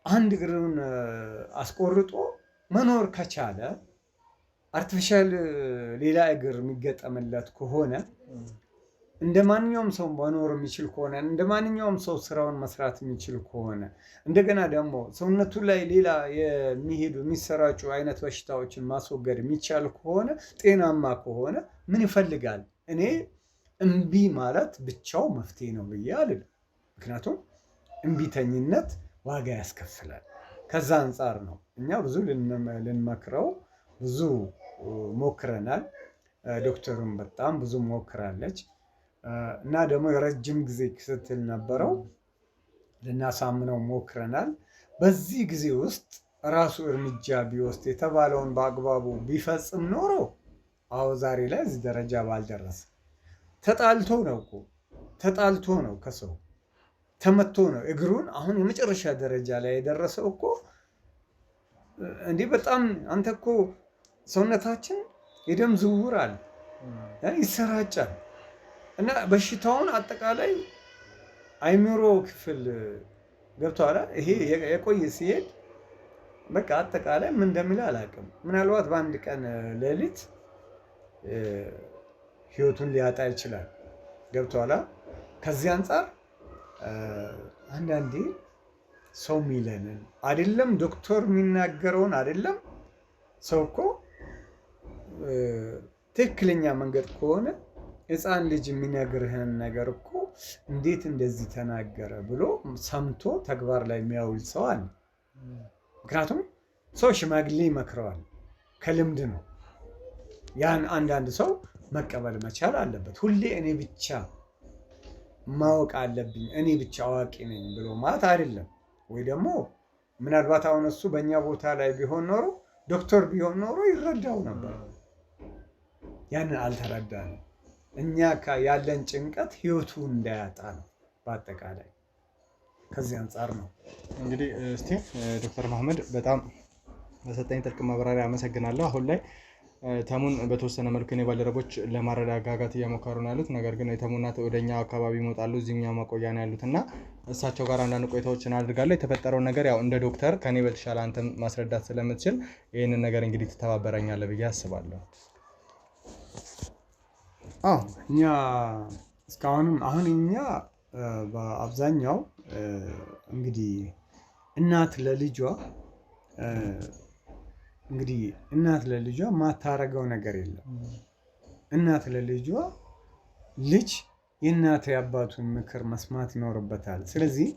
አንድ እግሩን አስቆርጦ መኖር ከቻለ አርቲፊሻል ሌላ እግር የሚገጠምለት ከሆነ እንደ ማንኛውም ሰው መኖር የሚችል ከሆነ እንደ ማንኛውም ሰው ስራውን መስራት የሚችል ከሆነ እንደገና ደግሞ ሰውነቱ ላይ ሌላ የሚሄዱ የሚሰራጩ አይነት በሽታዎችን ማስወገድ የሚቻል ከሆነ ጤናማ ከሆነ ምን ይፈልጋል? እኔ እምቢ ማለት ብቻው መፍትሄ ነው ብዬ አልልም። ምክንያቱም እምቢተኝነት ዋጋ ያስከፍላል። ከዛ አንጻር ነው እኛ ብዙ ልንመክረው ብዙ ሞክረናል። ዶክተሩም በጣም ብዙ ሞክራለች እና ደግሞ የረጅም ጊዜ ክትትል ነበረው። ልናሳምነው ሞክረናል። በዚህ ጊዜ ውስጥ ራሱ እርምጃ ቢወስድ የተባለውን በአግባቡ ቢፈጽም ኖሮ አዎ ዛሬ ላይ እዚህ ደረጃ ባልደረሰ። ተጣልቶ ነው እኮ ተጣልቶ ነው ከሰው ተመቶ ነው እግሩን አሁን የመጨረሻ ደረጃ ላይ የደረሰው እኮ። እንዲህ በጣም አንተ እኮ ሰውነታችን የደም ዝውውር አለ ይሰራጫል እና በሽታውን አጠቃላይ አይምሮ ክፍል ገብቷል። ይሄ የቆየ ሲሄድ በቃ አጠቃላይ ምን እንደሚል አላውቅም። ምናልባት በአንድ ቀን ሌሊት ህይወቱን ሊያጣ ይችላል። ገብቷል። ከዚህ አንጻር አንዳንዴ ሰው የሚለንን አይደለም ዶክተር የሚናገረውን አይደለም ሰው እኮ ትክክለኛ መንገድ ከሆነ ሕፃን ልጅ የሚነግርህን ነገር እኮ እንዴት እንደዚህ ተናገረ ብሎ ሰምቶ ተግባር ላይ የሚያውል ሰው አለ። ምክንያቱም ሰው ሽማግሌ ይመክረዋል፣ ከልምድ ነው። ያን አንዳንድ ሰው መቀበል መቻል አለበት። ሁሌ እኔ ብቻ ማወቅ አለብኝ እኔ ብቻ አዋቂ ነኝ ብሎ ማለት አይደለም። ወይ ደግሞ ምናልባት አሁን እሱ በእኛ ቦታ ላይ ቢሆን ኖሮ ዶክተር ቢሆን ኖሮ ይረዳው ነበር። ያንን አልተረዳንም። እኛ ያለን ጭንቀት ህይወቱ እንዳያጣ ነው። በአጠቃላይ ከዚህ አንጻር ነው እንግዲህ። እስቲ ዶክተር መሐመድ በጣም በሰጠኝ ጥልቅ ማብራሪያ አመሰግናለሁ። አሁን ላይ ተሙን በተወሰነ መልኩ የኔ ባልደረቦች ለማረጋጋት እየሞከሩ ነው ያሉት። ነገር ግን የተሙ እናት ወደኛ አካባቢ ይመጣሉ፣ እዚህኛው ማቆያ ነው ያሉት እና እሳቸው ጋር አንዳንድ ቆይታዎችን አድርጋለሁ። የተፈጠረውን ነገር ያው እንደ ዶክተር ከኔ በተሻለ አንተም ማስረዳት ስለምትችል ይህንን ነገር እንግዲህ ትተባበረኛለህ ብዬ አስባለሁ። እኛ እስካሁንም አሁን እኛ በአብዛኛው እንግዲህ እናት ለልጇ እንግዲህ እናት ለልጇ ማታረገው ነገር የለም። እናት ለልጇ ልጅ የእናት የአባቱን ምክር መስማት ይኖርበታል። ስለዚህ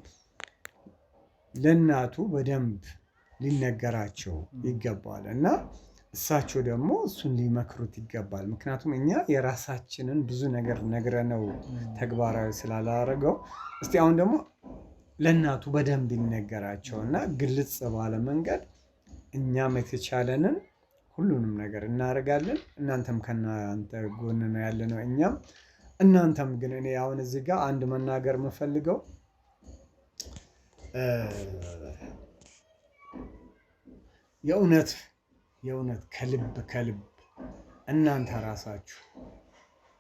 ለእናቱ በደንብ ሊነገራቸው ይገባል እና እሳቸው ደግሞ እሱን ሊመክሩት ይገባል። ምክንያቱም እኛ የራሳችንን ብዙ ነገር ነግረነው ተግባራዊ ስላላረገው እስቲ አሁን ደግሞ ለእናቱ በደንብ ይነገራቸው እና ግልጽ ባለ መንገድ እኛም የተቻለንን ሁሉንም ነገር እናደርጋለን። እናንተም ከእናንተ ጎን ነው ያለነው እኛም እናንተም። ግን እኔ አሁን እዚህ ጋር አንድ መናገር የምፈልገው የእውነት ከልብ እናንተ ራሳችሁ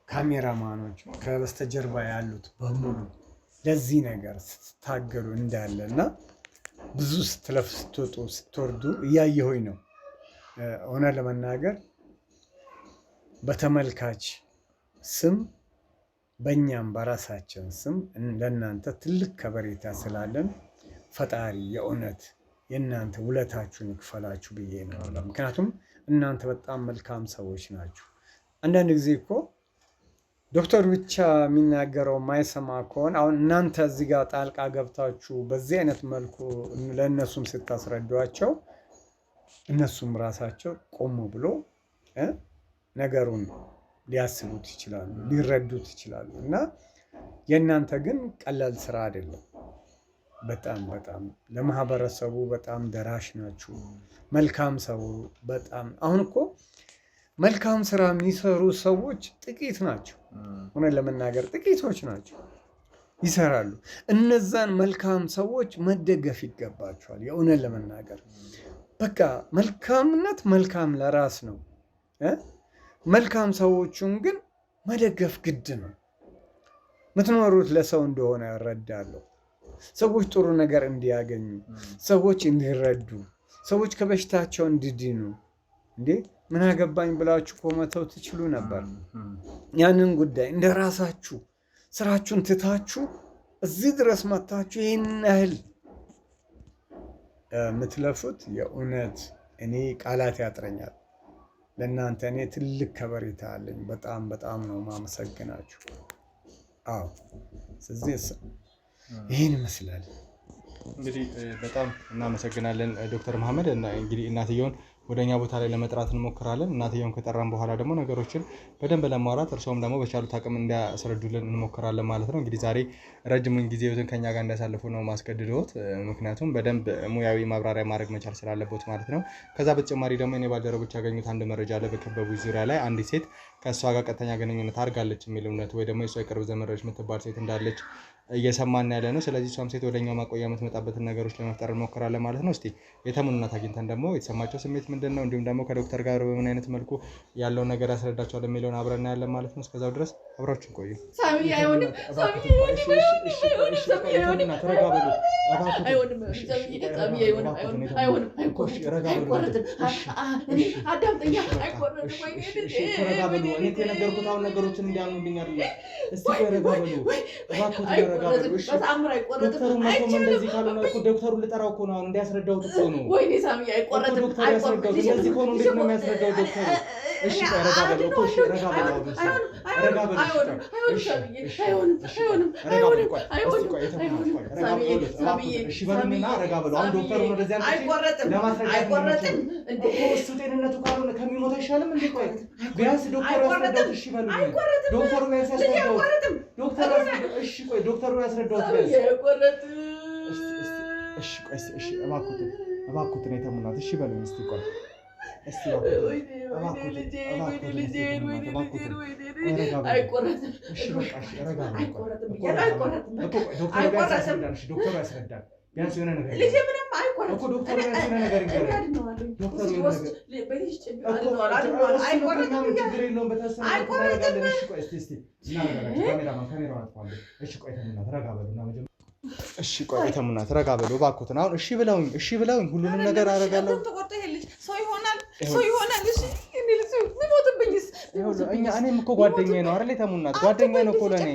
ካሜራማኖች ከበስተጀርባ ያሉት በሙሉ ለዚህ ነገር ስትታገሉ እንዳለ እና ብዙ ስትለፍ ስትወጡ ስትወርዱ እያየሁኝ ነው። እውነት ለመናገር በተመልካች ስም በእኛም በራሳችን ስም ለእናንተ ትልቅ ከበሬታ ስላለን ፈጣሪ የእውነት የእናንተ ውለታችሁን ይክፈላችሁ ብዬ ነው። ምክንያቱም እናንተ በጣም መልካም ሰዎች ናችሁ። አንዳንድ ጊዜ እኮ ዶክተር ብቻ የሚናገረው ማይሰማ ከሆነ አሁን እናንተ እዚህ ጋር ጣልቃ ገብታችሁ በዚህ አይነት መልኩ ለእነሱም ስታስረዷቸው እነሱም ራሳቸው ቆሙ ብሎ ነገሩን ሊያስቡት ይችላሉ፣ ሊረዱት ይችላሉ። እና የእናንተ ግን ቀላል ስራ አይደለም። በጣም በጣም ለማህበረሰቡ በጣም ደራሽ ናችሁ። መልካም ሰው በጣም አሁን እኮ መልካም ስራ የሚሰሩ ሰዎች ጥቂት ናቸው። እውነት ለመናገር ጥቂቶች ናቸው ይሰራሉ። እነዛን መልካም ሰዎች መደገፍ ይገባቸዋል። የእውነት ለመናገር በቃ መልካምነት መልካም ለራስ ነው። መልካም ሰዎቹን ግን መደገፍ ግድ ነው። የምትኖሩት ለሰው እንደሆነ እረዳለሁ። ሰዎች ጥሩ ነገር እንዲያገኙ፣ ሰዎች እንዲረዱ፣ ሰዎች ከበሽታቸው እንዲድኑ እንዴ ምን አገባኝ ብላችሁ ኮመተው ትችሉ ነበር። ያንን ጉዳይ እንደ ራሳችሁ ስራችሁን ትታችሁ እዚህ ድረስ መታችሁ ይህን ያህል የምትለፉት የእውነት እኔ ቃላት ያጥረኛል። ለእናንተ እኔ ትልቅ ከበሬታ አለኝ። በጣም በጣም ነው ማመሰግናችሁ። አዎ ስለዚህ ይህን ይመስላል። እንግዲህ በጣም እናመሰግናለን ዶክተር መሐመድ። እንግዲህ እናትየውን ወደ እኛ ቦታ ላይ ለመጥራት እንሞክራለን። እናትየውን ከጠራን በኋላ ደግሞ ነገሮችን በደንብ ለማውራት እርስዎም ደግሞ በቻሉት አቅም እንዲያስረዱልን እንሞክራለን ማለት ነው። እንግዲህ ዛሬ ረጅሙን ጊዜዎትን ከኛ ጋር እንዲያሳልፉ ነው ማስገድዶት፣ ምክንያቱም በደንብ ሙያዊ ማብራሪያ ማድረግ መቻል ስላለበት ማለት ነው። ከዛ በተጨማሪ ደግሞ እኔ ባልደረቦች ያገኙት አንድ መረጃ አለ። በከበቡ ዙሪያ ላይ አንዲት ሴት ከእሷ ጋር ቀጥተኛ ግንኙነት አድርጋለች የሚል እምነት ወይ ደግሞ የእሷ የቅርብ ዘመዶች የምትባል ሴት እንዳለች እየሰማን ያለ ነው። ስለዚህ እሷም ሴት ወደኛው ማቆያ የምትመጣበትን ነገሮች ለመፍጠር እንሞክራለን ማለት ነው። እስቲ የተሙን እናት አግኝተን ደግሞ የተሰማቸው ስሜት ምንድን ነው፣ እንዲሁም ደግሞ ከዶክተር ጋር በምን አይነት መልኩ ያለውን ነገር ያስረዳቸዋል የሚለውን አብረን እናያለን ማለት ነው። እስከዛው ድረስ አብራችሁን ቆዩ። ነገሮችን እንዲያምኑልኝ አይደለም። እስቲ ዶክተሩ ልጠራው እኮ ነው አሁን እንዲያስረዳው እኮ ነው። ወይኔ ሳሚ አይቆረጥም። ዶክተሩ ያስረዳው እንደዚህ እኮ ነው። እንዴት ነው የሚያስረዳው ዶክተሩ? እሺ ረጋ በል እኮ እሺ ረጋ በል ረጋ በል እሺ በልና ረጋ በል። አሁን ዶክተሩ ወደዚህ አይቆረጥም አይቆረጥም እንዴ እሱ ጤንነቱ ካልሆነ ከሚሞት አይሻልም እንዴ? ቆይ ቢያንስ ዶክተሩ ያስረዳው። እሺ በል ዶክተሩ ያስረዳው። ዶክተሩ እሺ ቆይ ዶክተሩ ያስረዳው ቢያንስ አይቆረጥም። እሺ ቆይ እሺ እባክዎትን የተሙናት እሺ በሉኝ እስቲ ቆይ እስቲ አይቆረጥም። እሺ በቃ እሺ ረጋ በል። ዶክተሩ ያስረዳል ቢያንስ የሆነ ነገር ልጄ ምንም አይቆረጥም እኮ ዶክተሩ ቢያንስ የሆነ ነገር ይገርም። ዶክተሩ ችግር የለውም በተወሰነ አይቆረጥም። እሺ ቆይ እስቲ ካሜራማን አጥፋለሁ። እሺ ቆይ ተሙናት ረጋ በሉና መጀመሪያ እሺ ቆይ የተሙናት ረጋ በሉ እባክዎትን። አሁን እሺ ብለውኝ ሁሉንም ነገር አደርጋለሁ። ሰው ይሆናል። እሺ እኔ ልጅ ምን ሞትብኝስ? እኔም እኮ ጓደኛዬ ነው አይደል? የተሙናት ጓደኛዬ ነው እኮ ለኔ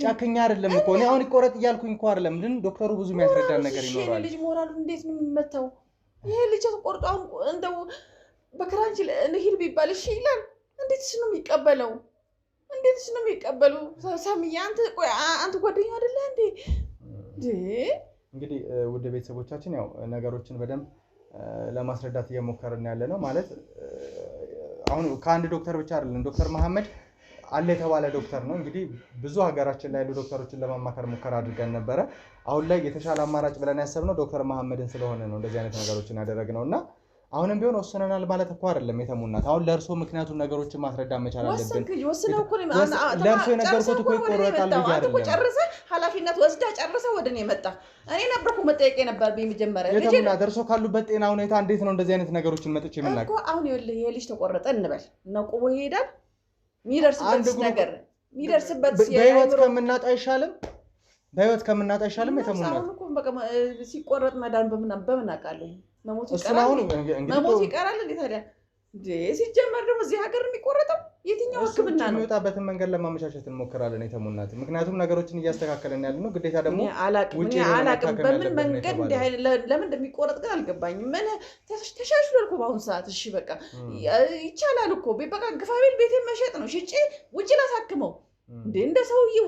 ጫከኛ አይደለም እኮ እኔ አሁን ይቆረጥ እያልኩኝ እኮ አይደለም። ግን ዶክተሩ ብዙ የሚያስረዳን ነገር ይኖራል። ልጅ ሞራሉ እንዴት ነው የሚመታው? ይሄ ልጅ ተቆርጦ እንደው በክራንች ሂድ ቢባል እሺ ይላል። እንዴትስ ነው የሚቀበለው? ሳሚዬ አንተ ጓደኛው አይደለ እንዴ? እንግዲህ ውድ ቤተሰቦቻችን ያው ነገሮችን በደንብ ለማስረዳት እየሞከርን ያለ ነው። ማለት አሁን ከአንድ ዶክተር ብቻ አይደለም፣ ዶክተር መሐመድ አለ የተባለ ዶክተር ነው። እንግዲህ ብዙ ሀገራችን ላይ ያሉ ዶክተሮችን ለማማከር ሙከራ አድርገን ነበረ። አሁን ላይ የተሻለ አማራጭ ብለን ያሰብነው ዶክተር መሐመድን ስለሆነ ነው እንደዚህ አይነት ነገሮችን ያደረግነው እና አሁንም ቢሆን ወስነናል ማለት እኮ አይደለም የተሙናት። አሁን ለእርሶ ምክንያቱም ነገሮችን ማስረዳት መቻል አለብን። ለእርሶ የነገርኩት እኮ ይቆረጣል ብዬ አይደለም። ጨርሰህ ኃላፊነት ወስደህ ጨርሰህ ወደ እኔ መጣ። እኔ ነበርኩ መጠየቅ የነበረብኝ መጀመሪያ። የተሙናት እርሶ ካሉበት ጤና ሁኔታ እንዴት ነው እንደዚህ አይነት ነገሮችን መጥቼ የምናገር? አሁን ይኸውልህ የልጅ ተቆረጠ እንበል እና ቆሞ ይሄዳል። የሚደርስበት በህይወት ከምናጣ አይሻልም? የተሙናት ሲቆረጥ መዳን በምን አውቃለሁ? መሞት ይቀራል እንዴ ታዲያ? ሲጀመር ደግሞ እዚህ ሀገር የሚቆረጠው የትኛው ህክምና ነው? የሚወጣበትን መንገድ ለማመቻቸት እንሞክራለን የተሙናት። ምክንያቱም ነገሮችን እያስተካከለን ያለ ነው። ግዴታ ደግሞ አላቅም በምን መንገድ ለምን እንደሚቆረጥ ግን አልገባኝም። ምን ተሻሽሏል እኮ በአሁኑ ሰዓት። እሺ በቃ ይቻላል እኮ በቃ ግፋቤል ቤቴን መሸጥ ነው። ሽጬ ውጭ ላሳክመው እንደ ሰውዬ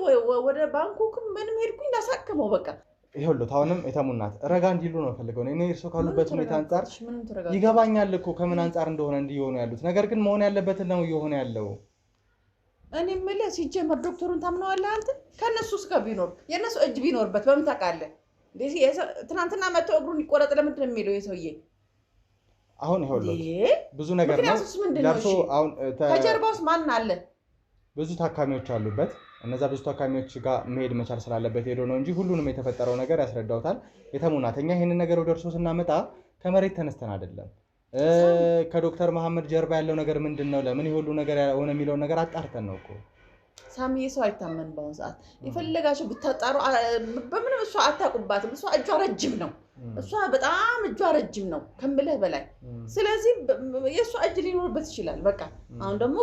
ወደ ባንኮክም ምንም ሄድኩኝ ላሳክመው በቃ። ይኸውልህ አሁንም የተሙናት ረጋ እንዲሉ ነው ፈልገው ነው። እኔ እርሶ ካሉበት ሁኔታ አንፃር ይገባኛል እኮ ከምን አንፃር እንደሆነ እንዲሆኑ ያሉት ነገር ግን መሆን ያለበትን ነው እየሆነ ያለው። እኔ የምልህ ሲጀመር ዶክተሩን ታምነዋለህ አንተ? ከእነሱስ ጋር ቢኖር የእነሱ እጅ ቢኖርበት በምን ታውቃለህ? ትናንትና መጥቶ እግሩን ይቆረጥ ለምንድን ነው የሚለው የሰውዬ? አሁን ይኸውልህ ብዙ ነገር ነው ለእርሶ። አሁን ከጀርባውስ ማን አለ? ብዙ ታካሚዎች አሉበት። እነዛ ብዙ ታካሚዎች ጋር መሄድ መቻል ስላለበት ሄዶ ነው እንጂ ሁሉንም የተፈጠረው ነገር ያስረዳውታል። የተሙናተኛ ይሄንን ነገር ወደ እርሶ ስናመጣ ከመሬት ተነስተን አይደለም። ከዶክተር መሐመድ ጀርባ ያለው ነገር ምንድነው፣ ለምን ይሁሉ ነገር ሆነ የሚለውን ነገር አጣርተን ነው እኮ። ሳሚዬ ሰው አይታመን በአሁኑ ሰዓት። የፈለጋችሁ ብታጣሩ በምንም እሷ አታውቁባትም። እሷ እጇ ረጅም ነው። እሷ በጣም እጇ ረጅም ነው ከምልህ በላይ። ስለዚህ የእሷ እጅ ሊኖርበት ይችላል። በቃ አሁን ደግሞ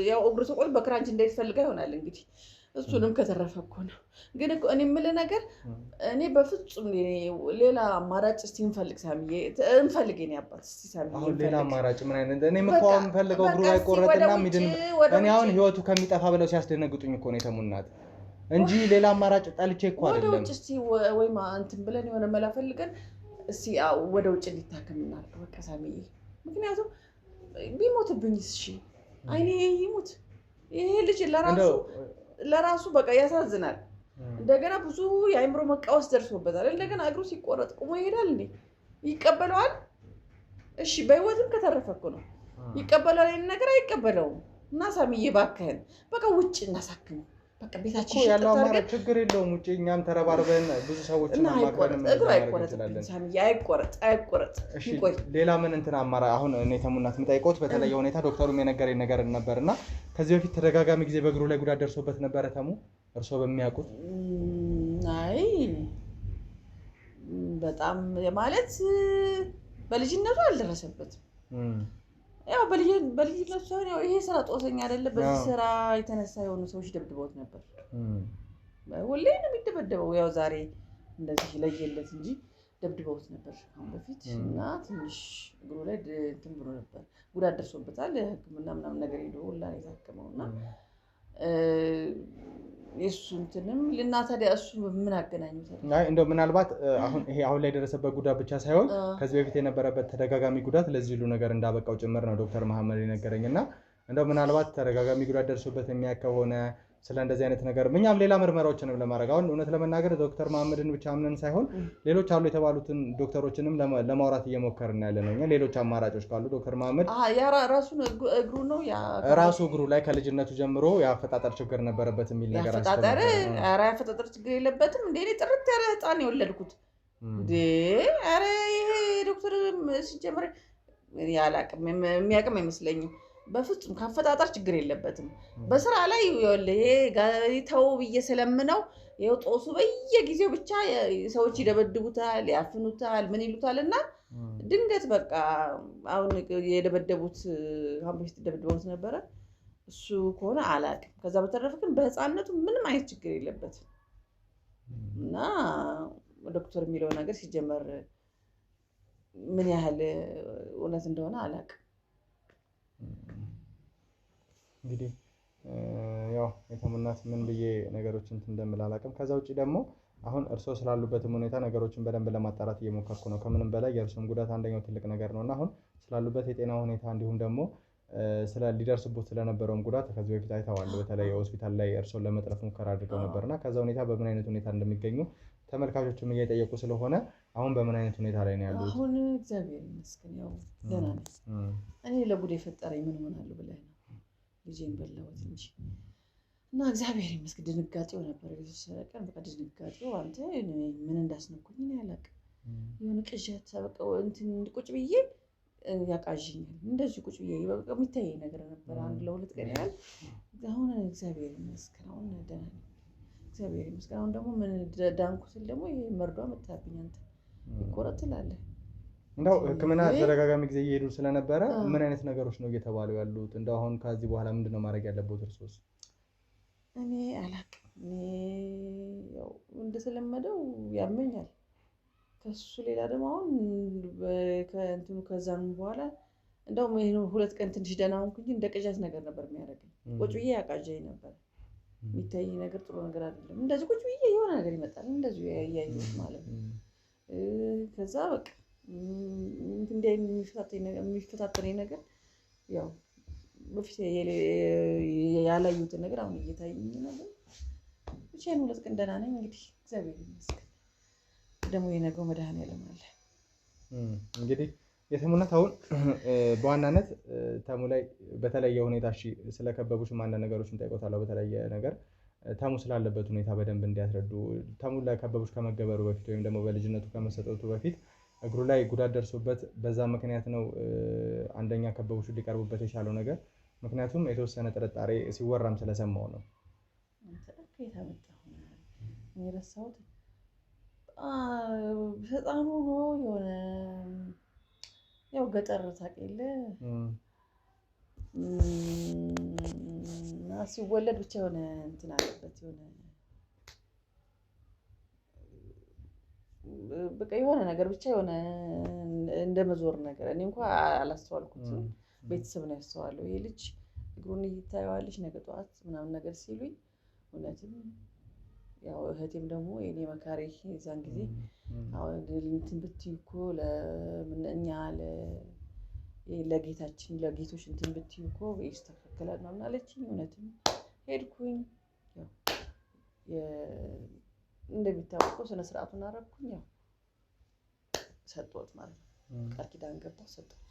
ያው እግሩ ተቆል በክራንች እንዳይፈልጋ ይሆናል እንግዲህ። እሱንም ከተረፈ እኮ ነው። ግን እኮ እኔ የምልህ ነገር እኔ በፍጹም ሌላ አማራጭ እስቲ እንፈልግ ሳሚዬ፣ እንፈልግ የኔ አባት እስቲ ሳሚዬ። አሁን ሌላ አማራጭ ምን አይነት እኔ ምኳው የምፈልገው እግሩ ላይ ቆረጥና ሚድን እኔ አሁን ህይወቱ ከሚጠፋ ብለው ሲያስደነግጡኝ እኮ ነው የተሙናት እንጂ ሌላ አማራጭ ጠልቼ እኮ አይደለም። ወደ ውጭ እስቲ ወይማ እንትን ብለን የሆነ መላ ፈልገን እስቲ ወደ ውጭ እንዲታከም እናድርግ በቃ ሳሚዬ። ምክንያቱም ቢሞትብኝስ? እሺ አይኔ ይሙት ይሄ ልጅ ለራሱ በቃ ያሳዝናል። እንደገና ብዙ የአይምሮ መቃወስ ደርሶበታል። እንደገና እግሩ ሲቆረጥ ቁሞ ይሄዳል እንዴ? ይቀበለዋል? እሺ በህይወትም ከተረፈ እኮ ነው ይቀበለዋል? ይሄን ነገር አይቀበለውም። እና ሳሚዬ እባክህን በቃ ውጭ እናሳክመው በቃ ቤታችን ያለው አማራጭ ችግር የለውም። ውጪ እኛም ተረባርበን ብዙ ሰዎችን ማማከርም እንችላለን። ሳሚዬ አይቆረጥ ይቆይ። ሌላ ምን እንትን አማራጭ አሁን እኔ ተሙናት የምጠይቀውት በተለየ ሁኔታ ዶክተሩም የነገረኝ ነገር ነበርና ከዚህ በፊት ተደጋጋሚ ጊዜ በእግሩ ላይ ጉዳት ደርሶበት ነበረ ተሙ እርስዎ በሚያውቁት? አይ በጣም ማለት በልጅነቱ አልደረሰበትም። ያው በልጅነቱ ሳይሆን ያው ይሄ ስራ ጦሰኛ አይደለም። በዚህ ስራ የተነሳ የሆኑ ሰዎች ደብድበውት ነበር። ሁሌ ነው የሚደበደበው። ያው ዛሬ እንደዚህ ለየለት እንጂ ደብድበውት ነበር አሁን በፊት እና ትንሽ እግሩ ላይ እንትን ብሎ ነበር፣ ጉዳት ደርሶበታል። ሕክምና ምናምን ነገር ሄዶ ሁላ ነው የታከመውና የሱ እንትንም ልና ታዲያ እሱ ምን አገናኙት? አይ እንደው ምናልባት ይሄ አሁን ላይ የደረሰበት ጉዳት ብቻ ሳይሆን ከዚህ በፊት የነበረበት ተደጋጋሚ ጉዳት ለዚህ ሁሉ ነገር እንዳበቃው ጭምር ነው ዶክተር መሐመድ የነገረኝና እንደው ምናልባት ተደጋጋሚ ጉዳት ደርሶበት የሚያውቅ ከሆነ ስለ እንደዚህ አይነት ነገር እኛም ሌላ ምርመራዎችንም ለማድረግ አሁን እውነት ለመናገር ዶክተር መሐመድን ብቻ አምነን ሳይሆን ሌሎች አሉ የተባሉትን ዶክተሮችንም ለማውራት እየሞከርን ያለ ነው። እኛ ሌሎች አማራጮች ካሉ ዶክተር መሐመድ እግሩ ነው ራሱ እግሩ ላይ ከልጅነቱ ጀምሮ የአፈጣጠር ችግር ነበረበት የሚል ነገር ያፈጣጠር ችግር የለበትም እንዴ? ጥርት ያለ ህፃን የወለድኩት እንዴ? ኧረ ይሄ ዶክተር ሲጀምር ያላቅም የሚያቅም አይመስለኝም። በፍጹም ካፈጣጠር ችግር የለበትም። በስራ ላይ ይሄ ጋሪታው ብዬ ስለምነው ይኸው ጦሱ በየጊዜው ብቻ ሰዎች ይደበድቡታል፣ ያፍኑታል፣ ምን ይሉታልና ድንገት በቃ አሁን የደበደቡት ሀምበሽት ደብድበውት ነበረ። እሱ ከሆነ አላውቅም። ከዛ በተረፈ ግን በህፃነቱ ምንም አይነት ችግር የለበትም እና ዶክተር የሚለው ነገር ሲጀመር ምን ያህል እውነት እንደሆነ አላውቅም። እንግዲህ ያው የተሙናት ምን ብዬ ነገሮችን እንደምል አላውቅም። ከዛ ውጪ ደግሞ አሁን እርስዎ ስላሉበትም ሁኔታ ነገሮችን በደንብ ለማጣራት እየሞከርኩ ነው። ከምንም በላይ የእርስዎም ጉዳት አንደኛው ትልቅ ነገር ነውና አሁን ስላሉበት የጤና ሁኔታ እንዲሁም ደግሞ ሊደርስቦት ስለነበረውም ጉዳት ከዚህ በፊት አይተዋል። በተለይ ሆስፒታል ላይ እርስዎን ለመጥለፍ ሙከራ አድርገው ነበርና ከዛ ሁኔታ በምን አይነት ሁኔታ እንደሚገኙ ተመልካቾችም እየጠየቁ ስለሆነ አሁን በምን አይነት ሁኔታ ላይ ነው ያሉት? አሁን እግዚአብሔር ይመስገን ያው ደህና ነኝ። እኔ ለጉድ የፈጠረኝ ምን ሆናለሁ ብለህ ነው ልጄን በላሁት እንጂ እና እግዚአብሔር ይመስገን። ድንጋጤው ነበር የተሰረቀን በቃ ድንጋጤው አንተ ምን እንዳስነኩኝ እኔ አላውቅም። የሆነ ቅዠት በቃ እንትን ቁጭ ብዬ ያቃዥኛል እንደዚህ ቁጭ ብዬ በቃ የሚታየኝ ነገር ነበር አንድ ለሁለት ቀን ያህል። አሁን እግዚአብሔር ይመስገን አሁን ደህና ነኝ እግዚአብሔር ይመስገን። አሁን ደግሞ ምን ዳንኩ ስል ደግሞ ይሄ መርዶ መጣብኝ። አንተ ይቆረጥ ትላለህ እንደው ህክምና ተደጋጋሚ ጊዜ እየሄዱ ስለነበረ ምን አይነት ነገሮች ነው እየተባሉ ያሉት? እንደው አሁን ከዚህ በኋላ ምንድነው ማድረግ ያለበት እርሶስ? እኔ አላቅም። ያው እንደተለመደው ያመኛል። ከሱ ሌላ ደግሞ አሁን ከእንትኑ ከዛም በኋላ እንደውም ይሄን 2 ቀን ትንሽ ደህና ሆንኩ እንጂ እንደ ቅዠት ነገር ነበር የሚያደርገኝ። ቁጭ ብዬ ያቃዣኝ ነበር። የሚታይ ነገር ጥሩ ነገር አይደለም። እንደዚህ ቁጭ ብዬ የሆነ ነገር ይመጣል እንደዚህ ያያዩት ማለት ነው። ከዛ በቃ እንዴ የሚፈታተነኝ ነገር ያው በፊት ያላዩትን ነገር አሁን እየታየኝ ነው። ብቻዬን 2 ቀን ደህና ነኝ። እንግዲህ እግዚአብሔር ይመስገን። ደግሞ የነገው መድኃኒዓለም አለ። እንግዲህ የተሙናት አሁን በዋናነት ተሙ ላይ በተለየ ሁኔታ እሺ ስለከበቡሽ አንዳንድ ነገሮችን ጠይቆታለሁ። በተለየ ነገር ተሙ ስላለበት ሁኔታ በደንብ እንዲያስረዱ። ተሙ ላይ ከበቡሽ ከመገበሩ በፊት ወይም ደግሞ በልጅነቱ ከመሰጠቱ በፊት እግሩ ላይ ጉዳት ደርሶበት በዛ ምክንያት ነው አንደኛ ከበቡሽ ሊቀርቡበት የቻለው ነገር። ምክንያቱም የተወሰነ ጥርጣሬ ሲወራም ስለሰማው ነው። የረሳሁት ህፃኑ ነው የሆነ ያው ገጠር ታውቂለ ሲወለድ ብቻ የሆነ እንትን አለበት የሆነ በቃ የሆነ ነገር ብቻ የሆነ እንደመዞር ነገር እኔ እንኳን አላስተዋልኩትም። ቤተሰብ ነው ያስተዋለው። ይሄ ልጅ እግሩን ይታየዋልሽ ነገ ጠዋት ምናምን ነገር ሲሉኝ እውነትም ያው እህቴም ደግሞ የኔ መካሪ የዛን ጊዜ አሁን እንትን ብትይ እኮ ለእኛ ለጌታችን ለጌቶች እንትን ብትይ እኮ ይስተካከላል ምናምን አለችኝ። እውነትም ሄድኩኝ። ያው እንደሚታወቀው ስነ ስርዓቱን አደረኩኝ። ያው ሰጠሁት ማለት ነው። ቃል ኪዳን ገባሁ ሰጠሁት።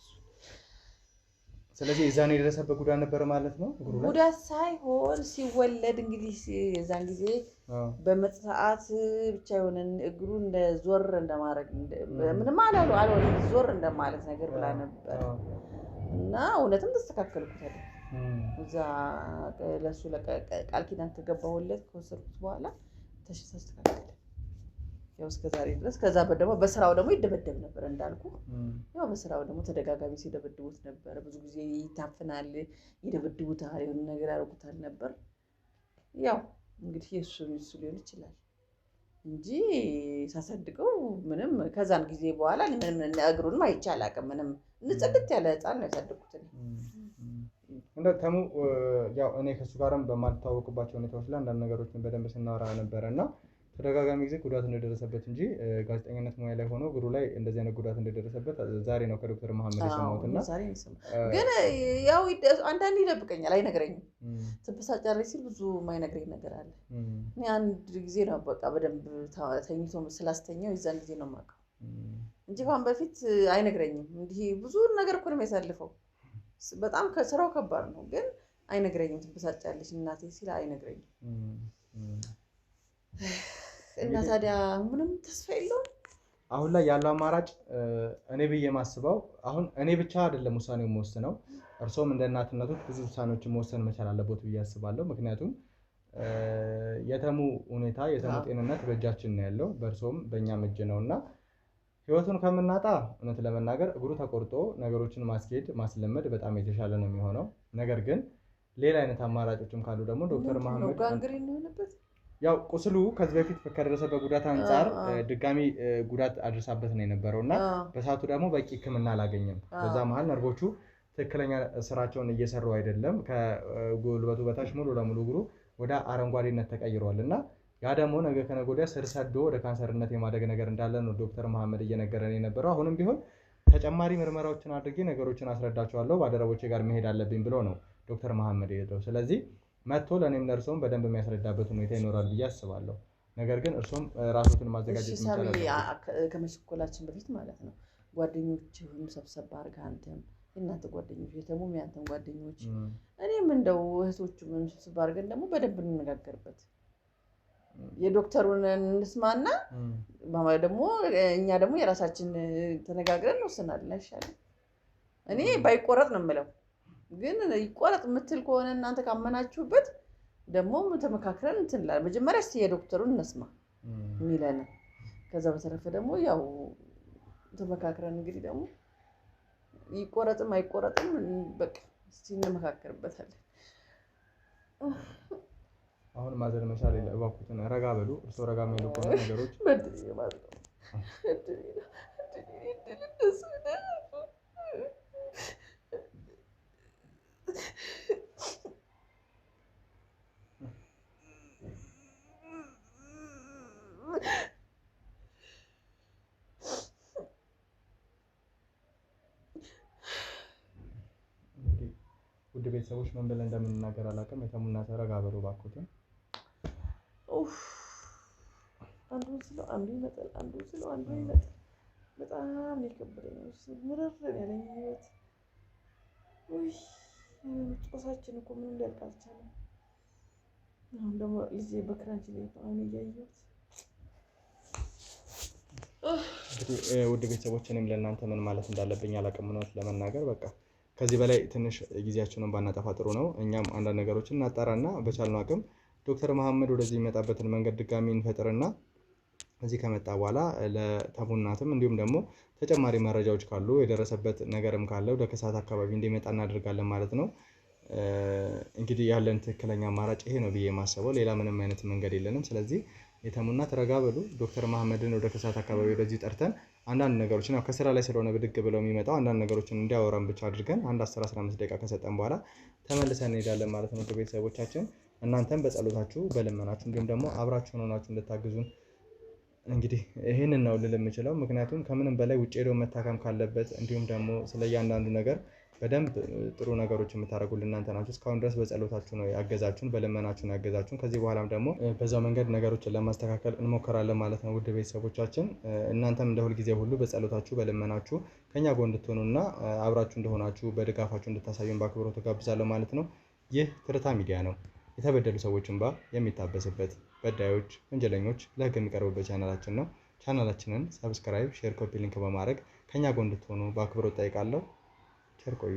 ስለዚህ የዛኔ የደረሰበት ጉዳት ነበር ማለት ነው። ጉዳት ሳይሆን ሲወለድ እንግዲህ የዛን ጊዜ በምጥ ሰዓት ብቻ የሆነ እግሩ እንደ ዞር እንደማድረግ ምንም አልሆነ ዞር እንደማለት ነገር ብላ ነበር እና እውነትም ተስተካከልኩት። እዛ ለሱ ቃል ኪዳን ተገባሁለት ከወሰድኩት በኋላ ተስተካከለ። ያው እስከዛሬ ድረስ ከዛ ደግሞ በስራው ደግሞ ይደበደብ ነበር እንዳልኩ። ያው በስራው ደግሞ ተደጋጋሚ ሲደበድቡት ነበር። ብዙ ጊዜ ይታፈናል፣ ይደበድቡታል፣ የሆነ ነገር ያደርጉታል ነበር። ያው እንግዲህ እሱ ሊሆን ይችላል እንጂ ሳሳድገው ምንም ከዛን ጊዜ በኋላ ምንም እግሩንም አይቼ አላውቅም። ምንም ንጽድት ያለ ህፃን ነው ያሳደግኩት። እንደ ተሙ ያው እኔ ከሱ ጋርም በማልታወቅባቸው ሁኔታዎች ላይ አንዳንድ ነገሮችን በደንብ ስናወራ ነበረና ተደጋጋሚ ጊዜ ጉዳት እንደደረሰበት እንጂ ጋዜጠኝነት ሙያ ላይ ሆኖ እግሩ ላይ እንደዚህ አይነት ጉዳት እንደደረሰበት ዛሬ ነው ከዶክተር መሐመድ የሰማሁትና ግን ያው አንዳንዴ ይደብቀኛል፣ አይነግረኝም። ትበሳጫለች ሲል ብዙ የማይነግረኝ ነገር አለ። እኔ አንድ ጊዜ ነው በቃ በደንብ ተኝቶ ስላስተኛው የዛን ጊዜ ነው የማውቀው እንጂ ካሁን በፊት አይነግረኝም። እንዲህ ብዙ ነገር እኮ ነው የሚያሳልፈው። በጣም ከስራው ከባድ ነው፣ ግን አይነግረኝም። ትበሳጫለች እናቴ ሲል አይነግረኝም። እና ታዲያ ምንም ተስፋ የለውም። አሁን ላይ ያለው አማራጭ እኔ ብዬ የማስበው አሁን እኔ ብቻ አይደለም ውሳኔው የምወስነው፣ እርሶም እንደ እናትነቱ ብዙ ውሳኔዎችን መወሰን መቻል አለበት ብዬ አስባለሁ። ምክንያቱም የተሙ ሁኔታ የተሙ ጤንነት በእጃችን ነው ያለው፣ በእርሶም በእኛም እጅ ነውና ህይወቱን ከምናጣ እውነት ለመናገር እግሩ ተቆርጦ ነገሮችን ማስኬድ ማስለመድ በጣም የተሻለ ነው የሚሆነው። ነገር ግን ሌላ አይነት አማራጮችም ካሉ ደግሞ ዶክተር መሐመድ ጋንግሪን የሆነበት ያው ቁስሉ ከዚህ በፊት ከደረሰበት ጉዳት አንፃር ድጋሚ ጉዳት አድርሳበት ነው የነበረውና በሰዓቱ ደግሞ በቂ ሕክምና አላገኘም። በዛ መሃል ነርቮቹ ትክክለኛ ስራቸውን እየሰሩ አይደለም። ከጉልበቱ በታች ሙሉ ለሙሉ እግሩ ወደ አረንጓዴነት ተቀይሯልና ያ ደግሞ ነገ ከነገ ወዲያ ስር ሰዶ ወደ ካንሰርነት የማደግ ነገር እንዳለ ነው ዶክተር መሐመድ እየነገረን የነበረው። አሁንም ቢሆን ተጨማሪ ምርመራዎችን አድርጌ ነገሮችን አስረዳቸዋለሁ፣ ባደረቦቼ ጋር መሄድ አለብኝ ብሎ ነው ዶክተር መሐመድ የሄደው። ስለዚህ መጥቶ ለእኔም ለእርሶም በደንብ የሚያስረዳበት ሁኔታ ይኖራል ብዬ አስባለሁ። ነገር ግን እርሶም ራሶትን ማዘጋጀት ይችላል። ከመቸኮላችን በፊት ማለት ነው ጓደኞችህን ሰብሰብ አድርገህ አንተም የእናንተ ጓደኞች የተሙም ያንተም ጓደኞች እኔም እንደው እህቶቹም ሰብሰብ አድርገን ደግሞ በደንብ እንነጋገርበት። የዶክተሩን እንስማና ደግሞ እኛ ደግሞ የራሳችን ተነጋግረን እንወስናለን። አይሻልም? እኔ ባይቆረጥ ነው የምለው። ግን ይቆረጥ የምትል ከሆነ እናንተ ካመናችሁበት ደግሞ ተመካክረን እንትን እንላለን። መጀመሪያ እስቲ የዶክተሩን እንስማ የሚለን። ከዛ በተረፈ ደግሞ ያው ተመካክረን እንግዲህ ደግሞ ይቆረጥም አይቆረጥም በቃ እስቲ እንመካከርበታለን። አሁን ማዘር መቻል እባክዎትን ረጋ በሉ። እርስዎ ረጋ የሚሉ ከሆነ ነገሮች ውድ ቤተሰቦች ምን ብለን እንደምንናገር አላውቅም። የተሙና ረጋ በሉ እባክዎትን። አንዱን ስለው አንዱ ይመጣል፣ አንዱን ስለው አንዱ ይመጣል። በጣም የከበደኝ ነው። ምርር ያለኝ ህይወት። ውይ ጦሳችን እኮ ምንም ሊያልቅ አልቻለም። አሁን ደግሞ ልጄ በክራንች ላይ አሁን እያየሁት። እንግዲህ ውድ ቤተሰቦች እኔም ለእናንተ ምን ማለት እንዳለብኝ አላውቅም። እውነት ለመናገር በቃ ከዚህ በላይ ትንሽ ጊዜያችንን ባናጠፋ ጥሩ ነው። እኛም አንዳንድ ነገሮችን እናጣራና በቻልነው አቅም ዶክተር መሐመድ ወደዚህ የሚመጣበትን መንገድ ድጋሚ እንፈጥርና እዚህ ከመጣ በኋላ ለተሙ እናትም እንዲሁም ደግሞ ተጨማሪ መረጃዎች ካሉ የደረሰበት ነገርም ካለ ወደ ከሰዓት አካባቢ እንዲመጣ እናደርጋለን ማለት ነው። እንግዲህ ያለን ትክክለኛ አማራጭ ይሄ ነው ብዬ የማስበው፣ ሌላ ምንም አይነት መንገድ የለንም። ስለዚህ የተሙ እናት ረጋ በሉ። ዶክተር መሐመድን ወደ ከሰዓት አካባቢ ወደዚህ ጠርተን አንዳንድ ነገሮችን ያው ከስራ ላይ ስለሆነ ብድግ ብለው የሚመጣው አንዳንድ ነገሮችን እንዲያወራን ብቻ አድርገን አንድ 10-15 ደቂቃ ከሰጠን በኋላ ተመልሰን እንሄዳለን ማለት ነው። ቤተሰቦቻችን እናንተም በጸሎታችሁ በልመናችሁ እንዲሁም ደግሞ አብራችሁን ሆናችሁ እንድታግዙን እንግዲህ ይህንን ነው ልል የምችለው። ምክንያቱም ከምንም በላይ ውጭ ሄዶ መታከም ካለበት እንዲሁም ደግሞ ስለ እያንዳንዱ ነገር በደንብ ጥሩ ነገሮች የምታደርጉልን እናንተ ናችሁ። እስካሁን ድረስ በጸሎታችሁ ነው ያገዛችሁን፣ በልመናችሁ ነው ያገዛችሁን። ከዚህ በኋላም ደግሞ በዛው መንገድ ነገሮችን ለማስተካከል እንሞክራለን ማለት ነው። ውድ ቤተሰቦቻችን እናንተም እንደ ሁልጊዜ ሁሉ በጸሎታችሁ በልመናችሁ ከኛ ጎን እንድትሆኑና አብራችሁ እንደሆናችሁ በድጋፋችሁ እንድታሳዩን በአክብሮት ተጋብዛለሁ ማለት ነው። ይህ ትርታ ሚዲያ ነው። የተበደሉ ሰዎች እንባ የሚታበስበት፣ በዳዮች ወንጀለኞች ለህግ የሚቀርቡበት ቻናላችን ነው። ቻናላችንን ሰብስክራይብ፣ ሼር፣ ኮፒ ሊንክ በማድረግ ከኛ ጎን እንድትሆኑ በአክብሮት ጠይቃለሁ። ቸር ቆዩ።